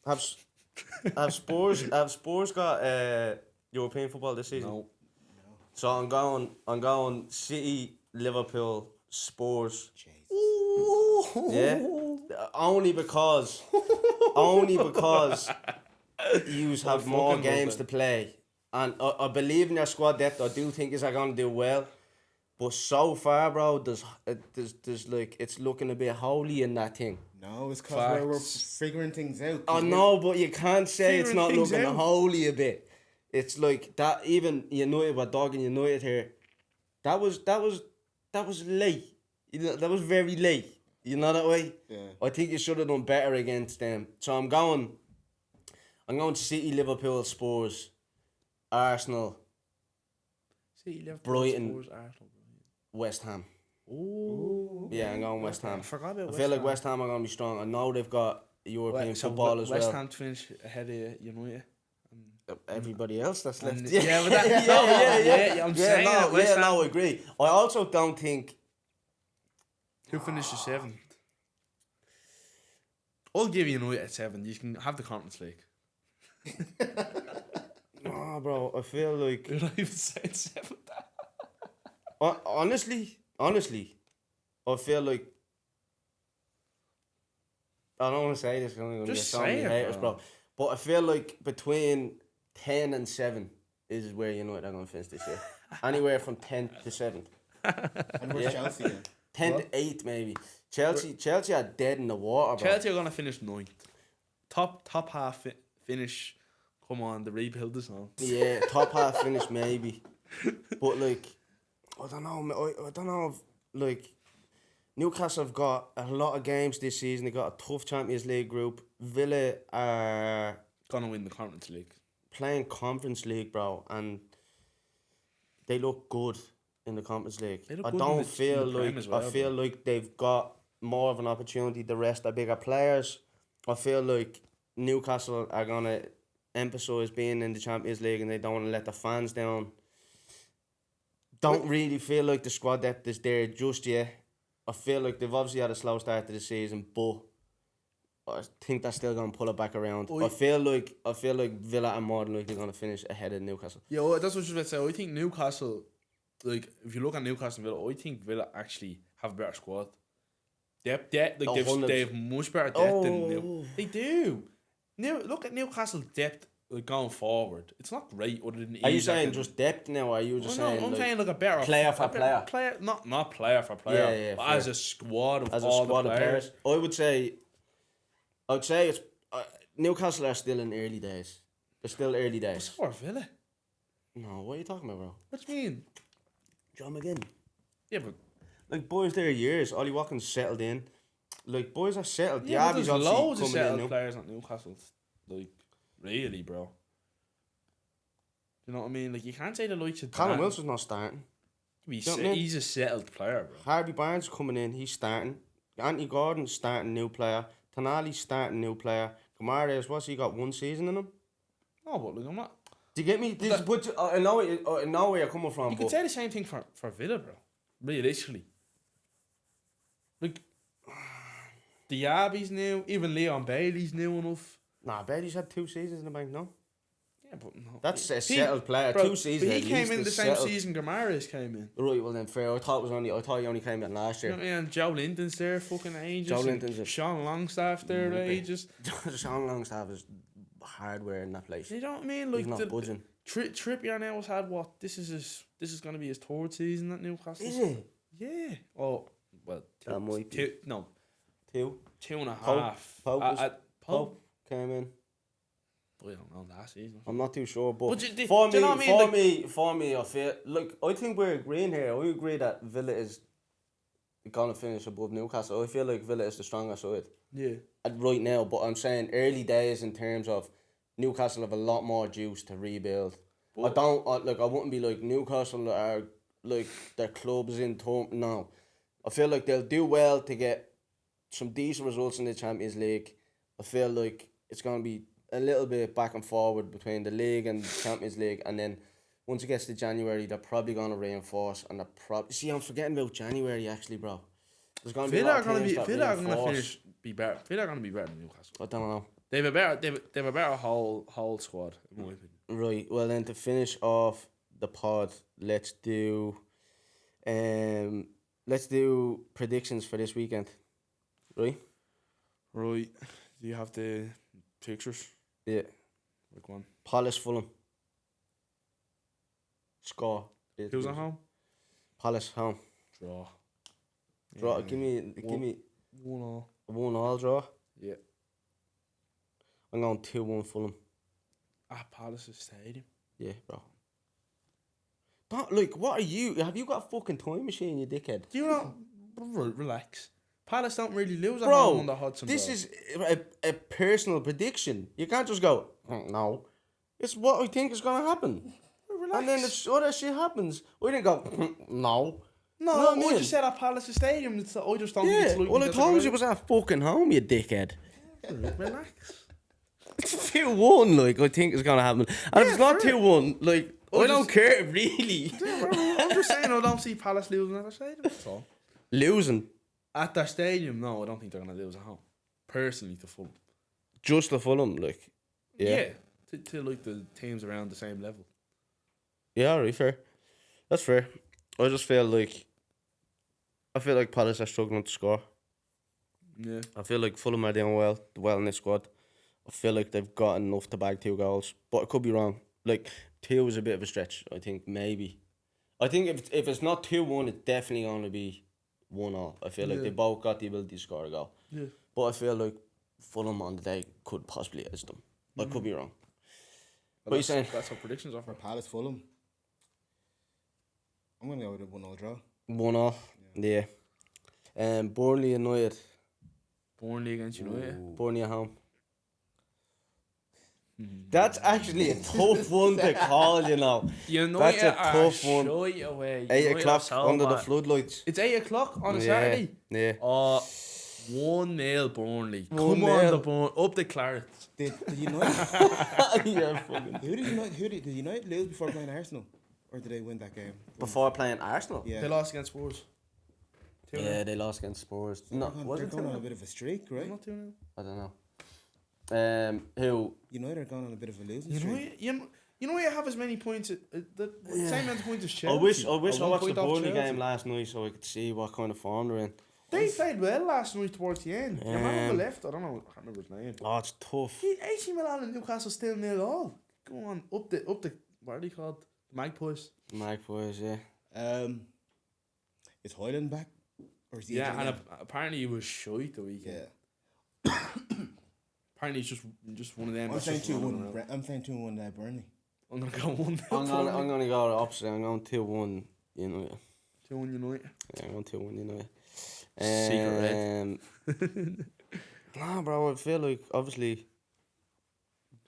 Have Spurs got European football this season? No. So I'm going City, Liverpool, Spurs. Jesus. Yeah. Only because you have more fucking love games it. to play, and I believe in your squad depth. I do think is going to do well, but so far, bro, there's like it's looking a bit holy in that thing. No, it's because we're Facts. figuring things out. I know, but you can't say it's Figuring not things looking out. holy a bit. It's like that. Even United, we're dogging United here. That was late. You know, that was very late. You know that way. Yeah. I think you should have done better against them. So I'm going City, Liverpool, Spurs, Arsenal, City, Liverpool, Brighton. Spurs, Arsenal, West Ham. Oh. Yeah, I'm going West Ham. I forgot about I feel like West Ham are going to be strong. I know they've got European So football as West well. Ham to finish ahead of United. Everybody else that's left. And- yeah, but that, yeah, I'm saying that West Ham. I agree. I also don't think. Who finishes 7th? I'll give you United 7. You can have the Conference League. Oh, bro, I feel like You're not even saying 7th. honestly, I feel like I don't want to say this. 'Cause I'm going to get Just so many say it, haters, bro. bro. But I feel like between 10 and 7 is where United are going to finish this year. Anywhere from 10th to 7th. And where's Chelsea then? 10 to 8 maybe. Chelsea are dead in the water, bro. Chelsea are going to finish 9th. Top half finish. Come on, the rebuild is on. Yeah, top half finish maybe. But like, I don't know. I don't know if like Newcastle have got a lot of games this season. They got a tough Champions League group. Villa are Going to win the Conference League. playing Conference League, bro, and they look good in the Conference League. They look I good in don't the feel Prem like as well, I feel like they've got more of an opportunity. The rest are bigger players. I feel like Newcastle are gonna emphasise being in the Champions League and they don't want to let the fans down. don't really feel like the squad depth is there just yet. I feel like they've obviously had a slow start to the season, but I think they're still going to pull it back around. I feel like Villa are more than likely going to finish ahead of Newcastle. Yeah, well, that's what I was about to say. I think Newcastle, like, if you look at Newcastle and Villa, I think Villa actually have a better squad. Depth, like, they've much better depth than Newcastle. They do. Look at Newcastle depth, like, going forward. It's not great other than... Are you saying just depth now, or are you just saying... I'm saying, like, a better... Player for player. Not player for player, but as a squad of all the players. I would say it's... Newcastle are still in early days. They're still early days. So are Villa. No, what are you talking about, bro? What do you mean? John McGinn. Yeah, but... Like, boys there years. Ollie Watkins settled in. Like, boys are settled. Yeah, but there's loads of coming settled in players at Newcastle. Like, really, bro. You know what I mean? Like, you can't say the likes of Callum Wilson's not starting. He's a settled player, bro. Harvey Barnes coming in, he's starting. Anthony Gordon's starting, new player. Tonali's starting, new player. Kamara's, what's he got, 1 season in him? No, but look, I'm not... Do you get me? I know where you're coming from. You could say the same thing for Villa, bro. Realistically. Like, Diaby's new, even Leon Bailey's new enough. Nah, Bailey's had 2 seasons in the bank, no? Yeah, but no. That's a settled player, bro, 2 seasons. But he came in the same season Gamara's came in. Right, well then fair. I thought he only came in last year. You know what I mean? And Joe Linton's there fucking ages. Joe Linton's Sean Longstaff there ages. Sean Longstaff is hardware in that place. You know what I mean? Like, he's not budging. Trippier now has had what? This is going to be his 3rd season at Newcastle. Is it? Yeah. Oh, well, that might be. 2.5. Pope came in. I don't know, last season. I'm not too sure, but for me, I feel like I think we're agreeing here. We agree that Villa is gonna finish above Newcastle. I feel like Villa is the stronger side. Yeah. Right now, but I'm saying early days in terms of Newcastle have a lot more juice to rebuild. But I wouldn't be like Newcastle are like their clubs in term. No, I feel like they'll do well to get some decent results in the Champions League. I feel like it's gonna be a little bit back and forward between the league and the Champions League, and then once it gets to January, they're probably gonna reinforce, and see, I'm forgetting about January actually, bro. There's gonna be Villa are gonna be better. Villa are gonna be better than Newcastle. I don't know. They've a better whole squad, in my opinion. Right. Well, then to finish off the pod, let's do predictions for this weekend. Right. Right. Do you have the pictures? Yeah. Like one. Palace Fulham. Score. Who's at home? Palace home. Draw. Yeah. Give me 1-1. 1-1 draw. Yeah. I'm going 2-1 Fulham. At Palace's stadium. Yeah, bro. Don't what are you? Have you got a fucking time machine, you dickhead? Do you know? Relax. Palace don't really lose at home on the Hudson. This is a personal prediction. You can't just go, no. It's what I think is going to happen. Relax. And then if other shit happens, we didn't go, no. No, I just said at Palace Stadium. I just don't think it's like... Well, I told you it was at fucking home, you dickhead. Relax. It's 2-1, like, I think it's going to happen. And if it's not 2-1, like, I don't care, really. Yeah, I'm just saying I don't see Palace losing at their stadium. That's all. Losing? At their stadium, no, I don't think they're going to lose at home. Personally, to Fulham. Just the Fulham, like. Yeah. To like the teams around the same level. Yeah, alright, fair. That's fair. I just feel like Palace are struggling to score. Yeah. I feel like Fulham are doing well in this squad. I feel like they've got enough to bag 2 goals. But I could be wrong. Like, 2 is a bit of a stretch, I think, maybe. I think if it's not 2-1, it's definitely going to be 1-0. I feel like they both got the ability to score a goal. Yeah. But I feel like Fulham on the day could possibly edge them. I could be wrong. What are you saying? That's what predictions are For Palace Fulham, I'm going to go with a 1-0 draw. 1-0, yeah. Burnley United. Burnley against United. Burnley at home. That's actually a tough one to call, you know. That's a tough one. Away. 8 o'clock under the floodlights. It's 8 o'clock on a Saturday. Yeah. 1-0 Burnley. 1-0. Come on, the Burnley. Up the Clarets. Did United? Yeah, fucking. Did United lose before playing Arsenal? Or did they win that game? Before playing Arsenal. Yeah. They lost against Spurs. 2-0. Yeah, they lost against Spurs. They're No, going, was they're it going on a 2-0? bit of a streak, right? Not 2-0. I don't know. Who? United are going on a bit of a losing You know, streak. you have as many points, the same amount of points as I Chelsea. wish I Or 1 watched the point off Burnley Chelsea. game last night so I could see what kind of form they're in. They played well last night towards the end. The man on the Um, left, I don't know, I can't remember his name. Oh, it's tough. AC Milan and Newcastle still 0-0. Go on, up the what are they called? The Magpies. Magpies, yeah. Is Haaland back? Or is he Yeah, injured and again? apparently he was shite the weekend. Yeah. Apparently he's just one of them. I'm that's saying just running 2-1. around. I'm saying 2-1 Burnley. I'm gonna go 1-0. I'm gonna go the opposite. I'm going 2-1 United. 2-1 United. Yeah, I'm going 2-1 United. Secret red. Nah, bro, I feel like obviously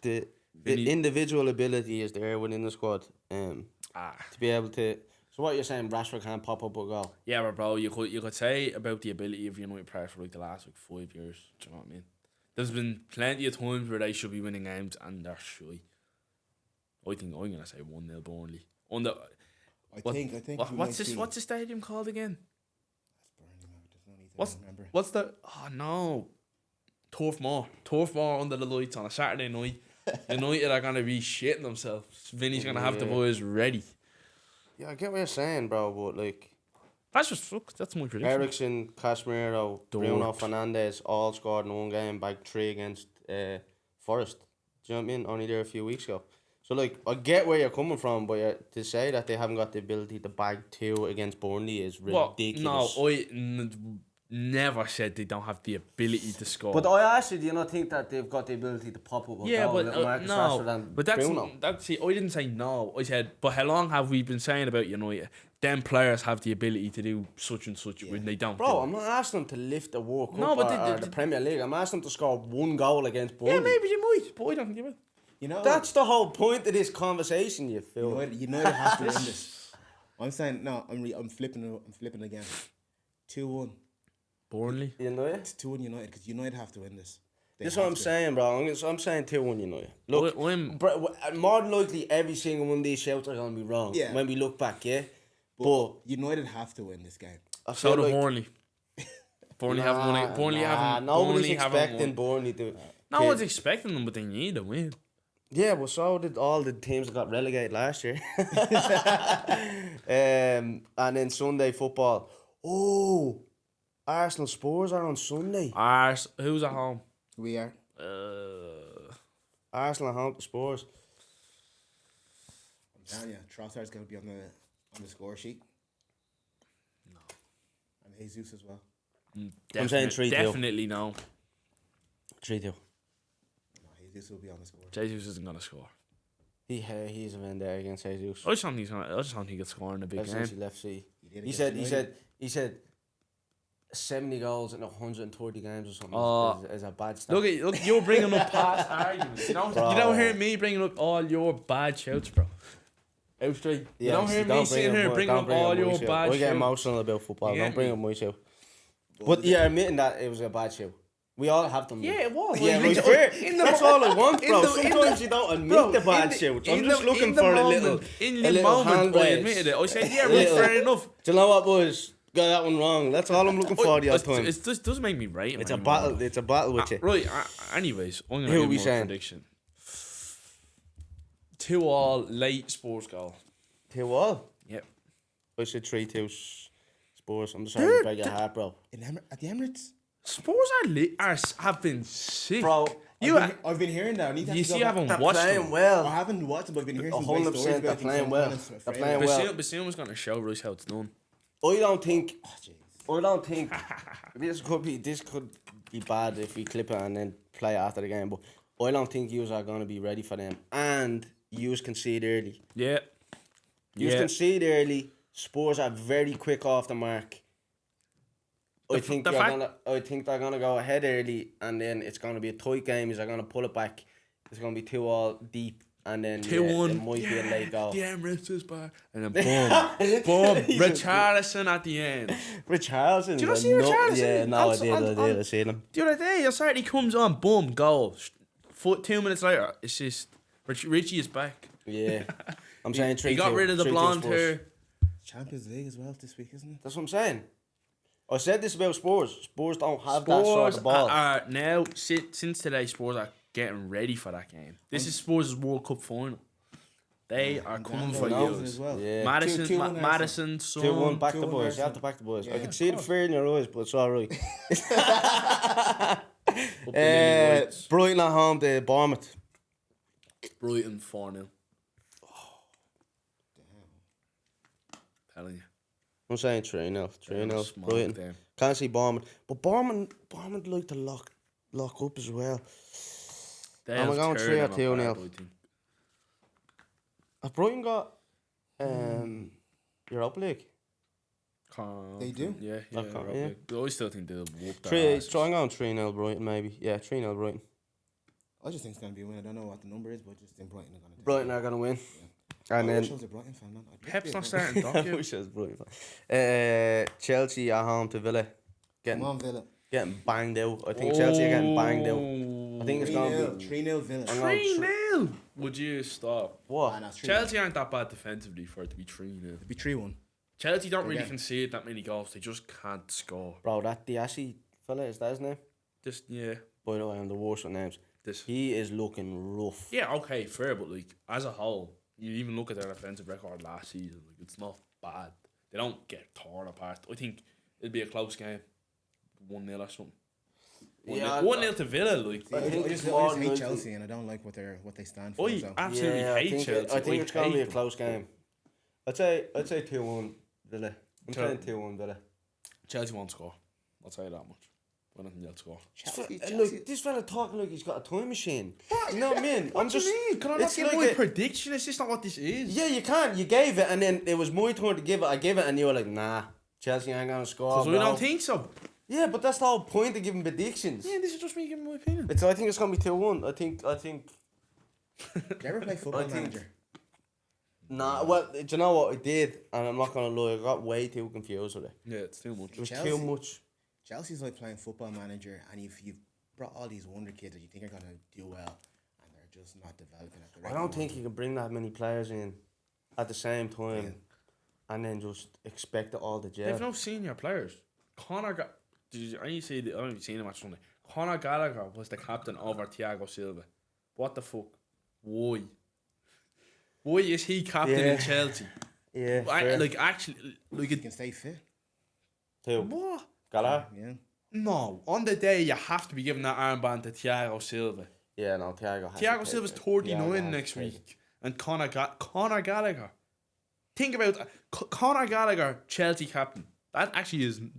the Vinny- individual ability is there within the squad. To Ah. be able to. So what you're saying, Rashford can't pop up a goal? Yeah, but bro, you could say about the ability of United players for like the last 5 years. Do you know what I mean? There's been plenty of times where they should be winning games and they're shy. I think I'm gonna say 1-0 Burnley. On the I what- think. we what's might this? see- What's the stadium called again? That's Burnley, man. There's no need to What's remember. what's the? Oh no, Turf Moor under the lights on a Saturday night. United are gonna be shitting themselves. Vinny's gonna have the Yeah. boys ready. Yeah, I get what you're saying, bro, but like That's just fuck. That's my prediction. Ericsson, Casemiro, Bruno Dort. Fernandes all scored in one game, back 3 against Forest. Do you know what I mean? Only there a few weeks ago. So like, I get where you're coming from, but to say that they haven't got the ability to bag 2 against Burnley is Well, ridiculous. no, never said they don't have the ability to score. But I asked you, do you not think that they've got the ability to pop up a yeah, goal but like Marcus Rashford no, and but that's Bruno? see, I didn't say no. I said, but how long have we been saying about United? Them players have the ability to do such and such when they don't. Bro, do it. I'm not asking them to lift the World Cup No, but or the Premier League. I'm asking them to score 1 goal against Burnley. Yeah, maybe they might, but I don't give it. You know, That's the whole point of this conversation, you feel. United have to win this. I'm saying no. I'm flipping again. 2-1. Burnley. You know it? It's 2-1 United because United have to win this. They That's what have I'm to. saying, bro. I'm saying 2-1 United. Look, I'm more than likely every single one of these shouts are going to be wrong Yeah. when we look back, yeah? But United have to win this game. I so feel do like... Burnley. Burnley haven't won it. Burnley haven't. Nobody's Burnley haven't expecting won. Burnley to... No one's expecting them, but they need a win. Yeah, well, so did all the teams that got relegated last year. And then Sunday football. Oh, Arsenal Spurs are on Sunday. Who's at home? We are. Arsenal at home to Spurs. I'm telling you, Trossard's going to be on the score sheet. No. And Jesus as well. I'm saying 3-2. Definitely no. 3-2. No, Jesus will be on the score. Jesus isn't gonna score. He's a man there against Jesus. I just don't think he'll score in a big Ever since he game. left City. did He against said United. 70 goals in 130 games or something Oh. is a bad stat. Look, you're bringing up past arguments. You don't Bro. hear me bringing up all your bad shouts, bro. Out straight. You Yeah, don't hear me sitting here bringing up all your bad We get shouts. emotional about football. You Don't get bring me? up my show. But yeah, admitting that it was a bad show. We all have them. Yeah, it was. Yeah, Like, right, fair. in the That's mo- all I want, in bro. the- in Sometimes the- you don't admit Bro, the bad in shouts. the- I'm in just the- looking in the for moment, a little. In a the little moment, I handbrake. admitted it. I said, yeah, A right, little- fair enough. Do you know what, boys? Got that one wrong. That's all I'm looking for the odd time. It doesn't make me right. It's a battle. It's a battle with you. Right. Anyways, I'm gonna Who give we my saying? prediction. 2-2 late Spurs goal. 2-2. Yep. I said 3-2 Spurs. I'm just sorry to break your heart, bro. At the Emirates? Spurs have been sick. Bro, I've been hearing that. I need to You have to see, go I back. haven't they're watched playing them. I well. haven't watched it, but I've been hearing some great 100% stories they're about playing them. well. So I'm They're afraid playing of it. well. Basim was gonna show us how it's done. I don't think. Oh, jeez. I don't think this could be bad if we clip it and then play it after the game. But I don't think yous are gonna be ready for them. And yous concede early. Yeah. Yous concede early. Spurs are very quick off the mark. I think they're gonna go ahead early, and then it's gonna be a tight game. Is they're gonna pull it back. It's gonna be 2-2 deep, and then 2-1. it might be a late goal. The Emirates is back. And then boom. Richarlison at the end. Richarlison. Do you not see Richarlison? Yeah, no, I did. I seen him. The other day, he comes on, boom, goal. 2 minutes later, it's just Richie is back. Yeah. I'm saying 3-2. He got rid of the 3-2 blonde Spurs. hair. Champions League as well this week, isn't it? That's what I'm saying. I said this about Spurs. Spurs don't have that sort Spurs of ball. are now, since today, Spurs are getting ready for that game. This is Spurs' World Cup final. They are And coming Dan's for on you. as well. Yeah. Madison, 2-1 Madison, Son. 2-1, back the 2-1 boys. You have Arsenal. to back the boys. I Yeah. can see the fear in your eyes, but it's alright. Up the Lily Whites. Brighton at home to Bournemouth. Brighton 4-0. Telling you. I'm saying 3-0. 3-0. Smoke Brighton. them. Can't see Bournemouth. But Bournemouth like to lock up as well. They'll we're going tear 3 or them 2-0. apart, I think. Has Brighton got Europa League? They do? Yeah, That can't- Europa yeah. League. I still think they'll whoop their Try asses. and go on 3-0 Brighton maybe. Yeah, 3-0 Brighton. I just think it's going to be a win. I don't know what the number is, but just think Brighton are going to do Brighton it. are going to win. I And then wish I was a Brighton fan, man. I'd love to Pep's be a not Brighton- starting I Doc wish I was Brighton fan. Chelsea at home to Villa. Come on, Villa. Getting banged out. I think Chelsea are getting banged out. I think it's going to 3-0. be 3-0 Villa. I'm going 3-0. Would you stop? what? Nah, it's 3-0. Chelsea aren't that bad defensively for it to be 3-0. It'd be 3-1. Chelsea don't really Again. concede that many goals. They just can't score. Bro, that Diassi fella, is that his name? Just, yeah. By the way, I'm the worst with names. This. He is looking rough. Yeah, okay, fair, but like as a whole, you even look at their defensive record last season, like it's not bad. They don't get torn apart. I think it'll be a close game, 1-0 or something. Yeah, 1-0 to Villa, like. I think I it's just more hate noisy. Chelsea, and I don't like what they stand for. I So. absolutely Yeah, hate Chelsea. I think it's going to be a hate them. close game. I'd say 2-1 Villa. I'm Chel- saying 2-1 Villa. Chelsea won't score. I'll tell you that much. I don't think they'll score. Chelsea, Look, this fella talking like he's got a time machine. You know what I mean? I'm just. Can I not it's give like my a- prediction? Is this not what this is? Yeah, you can. You gave it, and then it was my turn to give it. I gave it, and you were like, "Nah, Chelsea ain't gonna score." Because we bro." don't think so. Yeah, but that's the whole point of giving predictions. Yeah, this is just me giving my opinion. I think it's gonna be 2-1. I think. Did you ever play Football I think- Manager? Nah, well, do you know what I did? And I'm not gonna lie, I got way too confused with it. Yeah, it's too much. It was Chelsea- too much. Chelsea's like playing Football Manager, and you've brought all these wonder kids that you think are going to do well, and they're just not developing at the I right don't think moment. you can bring that many players in at the same time, Yeah. and then just expect it all to They've gel. no senior players. Did you? I don't even seen him match Sunday. Conor Gallagher was the captain over Thiago Silva. What the fuck? Why? Why is he captain Yeah. in Chelsea? Yeah, fair. Actually, You can stay fit. Two. what? Gala? Yeah. No, on the day you have to be giving that armband to Thiago Silva. Yeah, no, Thiago. has to Thiago take Silva's it. 39 Thiago has next to take week, and Conor Gallagher. Think about that. Conor Gallagher, Chelsea captain. That actually doesn't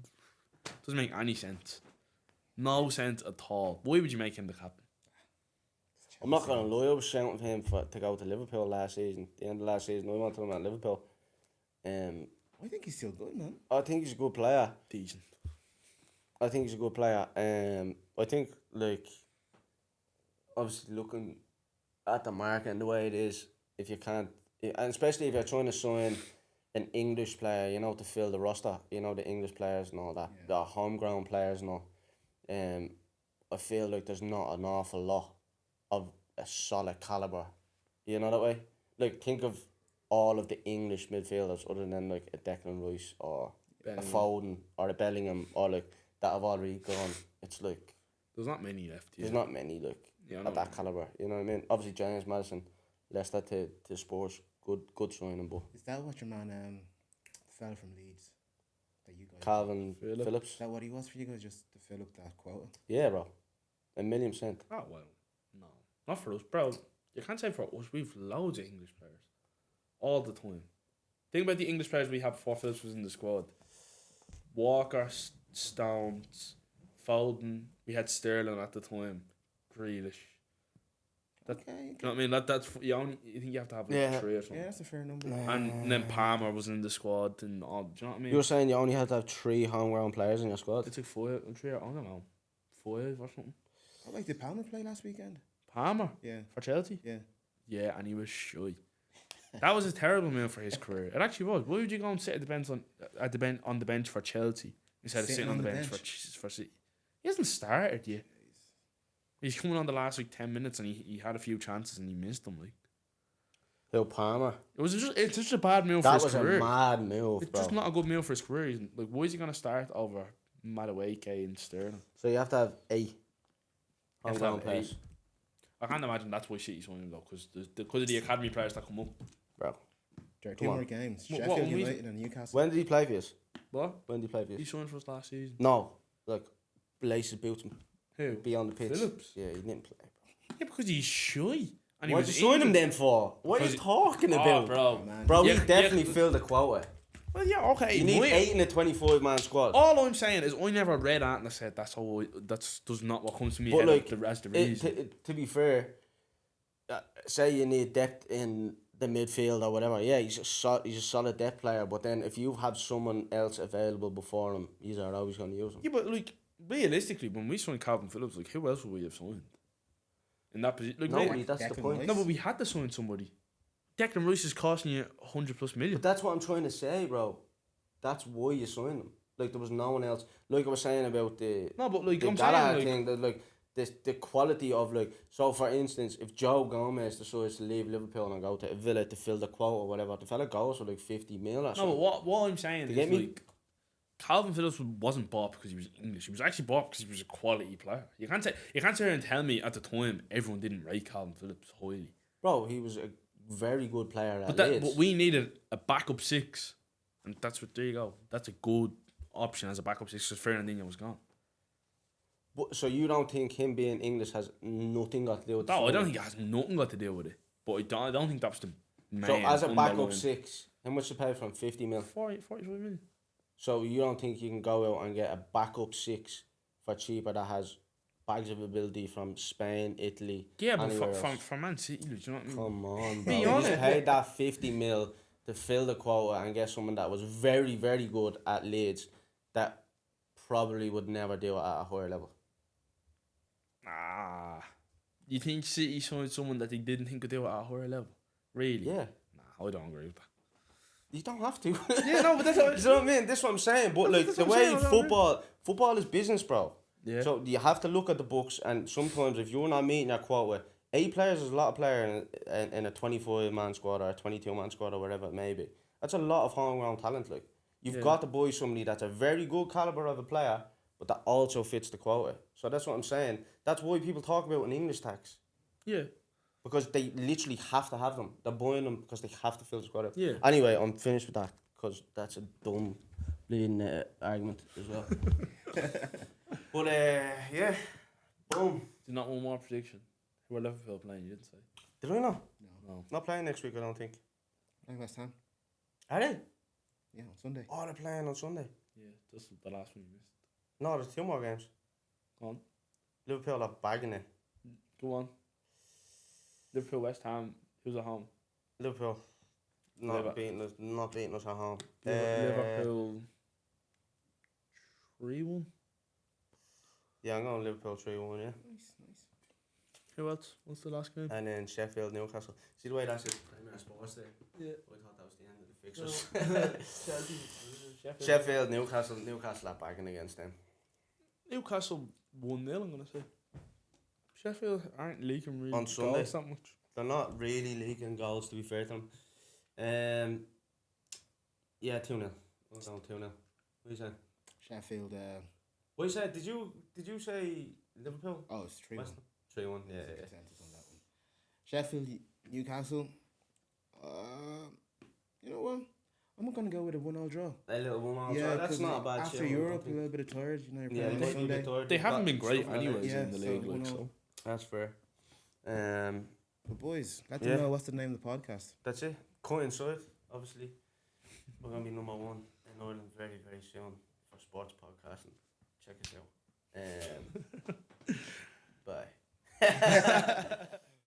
make any sense. No sense at all. Why would you make him the captain? I'm not gonna lie, I was shouting for him to go to Liverpool last season. The end of last season, I wanted him at Liverpool. I think he's still good, man. I think he's a good player. Decent. I think he's a good player. I think like obviously looking at the market and the way it is, if you can't, and especially if you're trying to sign an English player, you know, to fill the roster, you know, the English players and all that, the homegrown players and all. I feel like there's not an awful lot of a solid caliber. You know that way? Like think of all of the English midfielders other than like a Declan Rice or a Foden or a Bellingham or like that have already gone. It's like There's not many left. Yeah. there's not many like Yeah, I know at that caliber. You know what I mean? Obviously James Madison, Leicester to Spurs, good signing, but Is that what your man fell from Leeds? That you guys. Calvin Phillips. Phillips. Is that what he was for you guys, just to fill up that quota? Yeah, bro. 1,000,000%. Oh well, no, not for us, bro. You can't say for us. We've loads of English players, all the time. Think about the English players we had before Phillips was in the squad. Walker, Stones, Foden. We had Sterling at the time. Grealish. Okay. You know what I mean? That's you think you have to have like Yeah. 3 or something. Yeah, that's a fair number. And then Palmer was in the squad and all. Do you know what I mean? You were saying you only had to have 3 homegrown players in your squad. It's like 5 and 3. I don't know, 5 or something. How like did Palmer play last weekend? Palmer Yeah. for Chelsea. Yeah. Yeah, and he was shy. That was a terrible move for his career. It actually was. Why would you go and sit at the bench on the bench for Chelsea instead of sitting on the bench for City? He hasn't started yet. He's coming on the last like 10 minutes and he had a few chances and he missed them. Like Who, Palmer? It's just a bad move That for was his career. a mad move, It's bro. just not a good move for his career. Like, why is he gonna start over Madueke and Sterling? So you have to have 8 You have to homegrown have players. 8. I can't imagine that's why City's winning though, because of the academy players that come up. Bro. There are 2 Come on. more games. What, Sheffield when we- United and Newcastle. When did he play for you? What? When did he play for He you? signed for us last season. No. Like, laces boots him. Who? Be on the pitch. Phillips? Yeah, he didn't play. Yeah, because he's shy. And he Why'd was you sign him injured. then for? What are you Because talking Oh, about? bro. Man. Bro, Yeah, he yeah, definitely 'cause- filled the quota. Well, yeah, okay. You need might- 8 in a 25-man squad. All I'm saying is I never read that and I said that's does not what comes to me But, head like, as the It, reason. to be fair, say you need depth in the midfield or whatever. Yeah, he's a solid depth player. But then if you have someone else available before him, you are always going to use him. Yeah, but like realistically, when we signed Calvin Phillips, like who else would we have signed in that position? Like, Nobody. mate, That's the Declan point. Rice. no, but we had to sign somebody. Declan Rice is costing you 100+ million. But that's what I'm trying to say, bro. That's why you signed him. Like, there was no one else. Like I was saying about the No, but like I'm Gallagher saying, like, thing, that like the quality of, like, so for instance, if Joe Gomez decides to leave Liverpool and go to Villa to fill the quote or whatever, the fella goes for like 50 mil or no, but something. what I'm saying You is get me? like Calvin Phillips wasn't bought because he was English. He was actually bought because he was a quality player. You can't sit here and tell me at the time everyone didn't rate Calvin Phillips highly. Bro, he was a very good player at But Leeds. we needed a backup 6, and that's what there you go. That's a good option as a backup 6 because Fernandinho was gone. But, so you don't think him being English has nothing got to do with the No, I don't signing? think it has nothing got to do with it. But I don't think that's the main. So as a backup underlying- 6, how much you pay for him? 50 mil. 45 million. So you don't think you can go out and get a backup 6 for cheaper that has bags of ability from Spain, Italy, Yeah, but anywhere for, else? from Man City, do you know what I mean? Come on, Be bro. honest. You paid that 50 mil to fill the quota and get someone that was very, very good at Leeds that probably would never do it at a higher level. You think City signed someone that they didn't think could do it at a higher level? Really? Yeah. Nah, I don't agree with that. You don't have to. Yeah, no, but that's what, You know what I mean? This is what I'm saying. But like that's the what I'm way saying, I don't agree. football is business, bro. Yeah. So you have to look at the books, and sometimes if you're not meeting your quota, 8 players is a lot of players in a 25-man squad or a 22-man squad or whatever it may be. That's a lot of homegrown talent. Like, you've Yeah. got to buy somebody that's a very good caliber of a player, but that also fits the quota. So that's what I'm saying. That's why people talk about an English tax, yeah. because they literally have to have them. They're buying them because they have to fill the quota. Yeah. Anyway, I'm finished with that because that's a dumb bleeding argument as well. But yeah, boom. There's not one more prediction. Who are Liverpool playing? You didn't say. Did I know? No. Not playing next week, I don't think. Like West Ham. Are they? Yeah, on Sunday. Oh, they're playing on Sunday. Yeah, that's the last one you missed. No, there's 2 more games. Go on. Liverpool are bagging it. Go on. Liverpool, West Ham. Who's at home? Liverpool not beating us at home. Liverpool 3-1. Yeah, I'm going Liverpool 3-1, yeah. Nice, nice. Who else? What's the last game? And then Sheffield, Newcastle. See the way that's it? Premier Sports there. Yeah. I thought that was the end of the fixtures. Sheffield, Newcastle are bagging against them. Newcastle 1-0, I'm going to say. Sheffield aren't leaking really On Sunday. goals that much. They're not really leaking goals, to be fair to them. Yeah, 2-0. I'm going 2-0. What are you saying? Sheffield. What you said? Did you say Liverpool? Oh, it's 3-1. West Ham? 3-1, yeah. Percentage on that one. Sheffield, Newcastle. You know what? I'm not gonna go with a 1-0 draw. A little 1-0 Yeah, draw. That's 'cause not a bad after show, I Europe, don't a think. little bit of tired. You know, you're Yeah, playing on maybe Sunday. the third. They haven't got been great stuff like that. anyways Yeah, in the so league. Like, 1-0. so. That's fair. But boys, let Yeah. them know what's the name of the podcast. That's it. Cut inside, obviously. We're gonna be number 1 in Ireland very, very soon for sports podcasting. Check us out. Bye.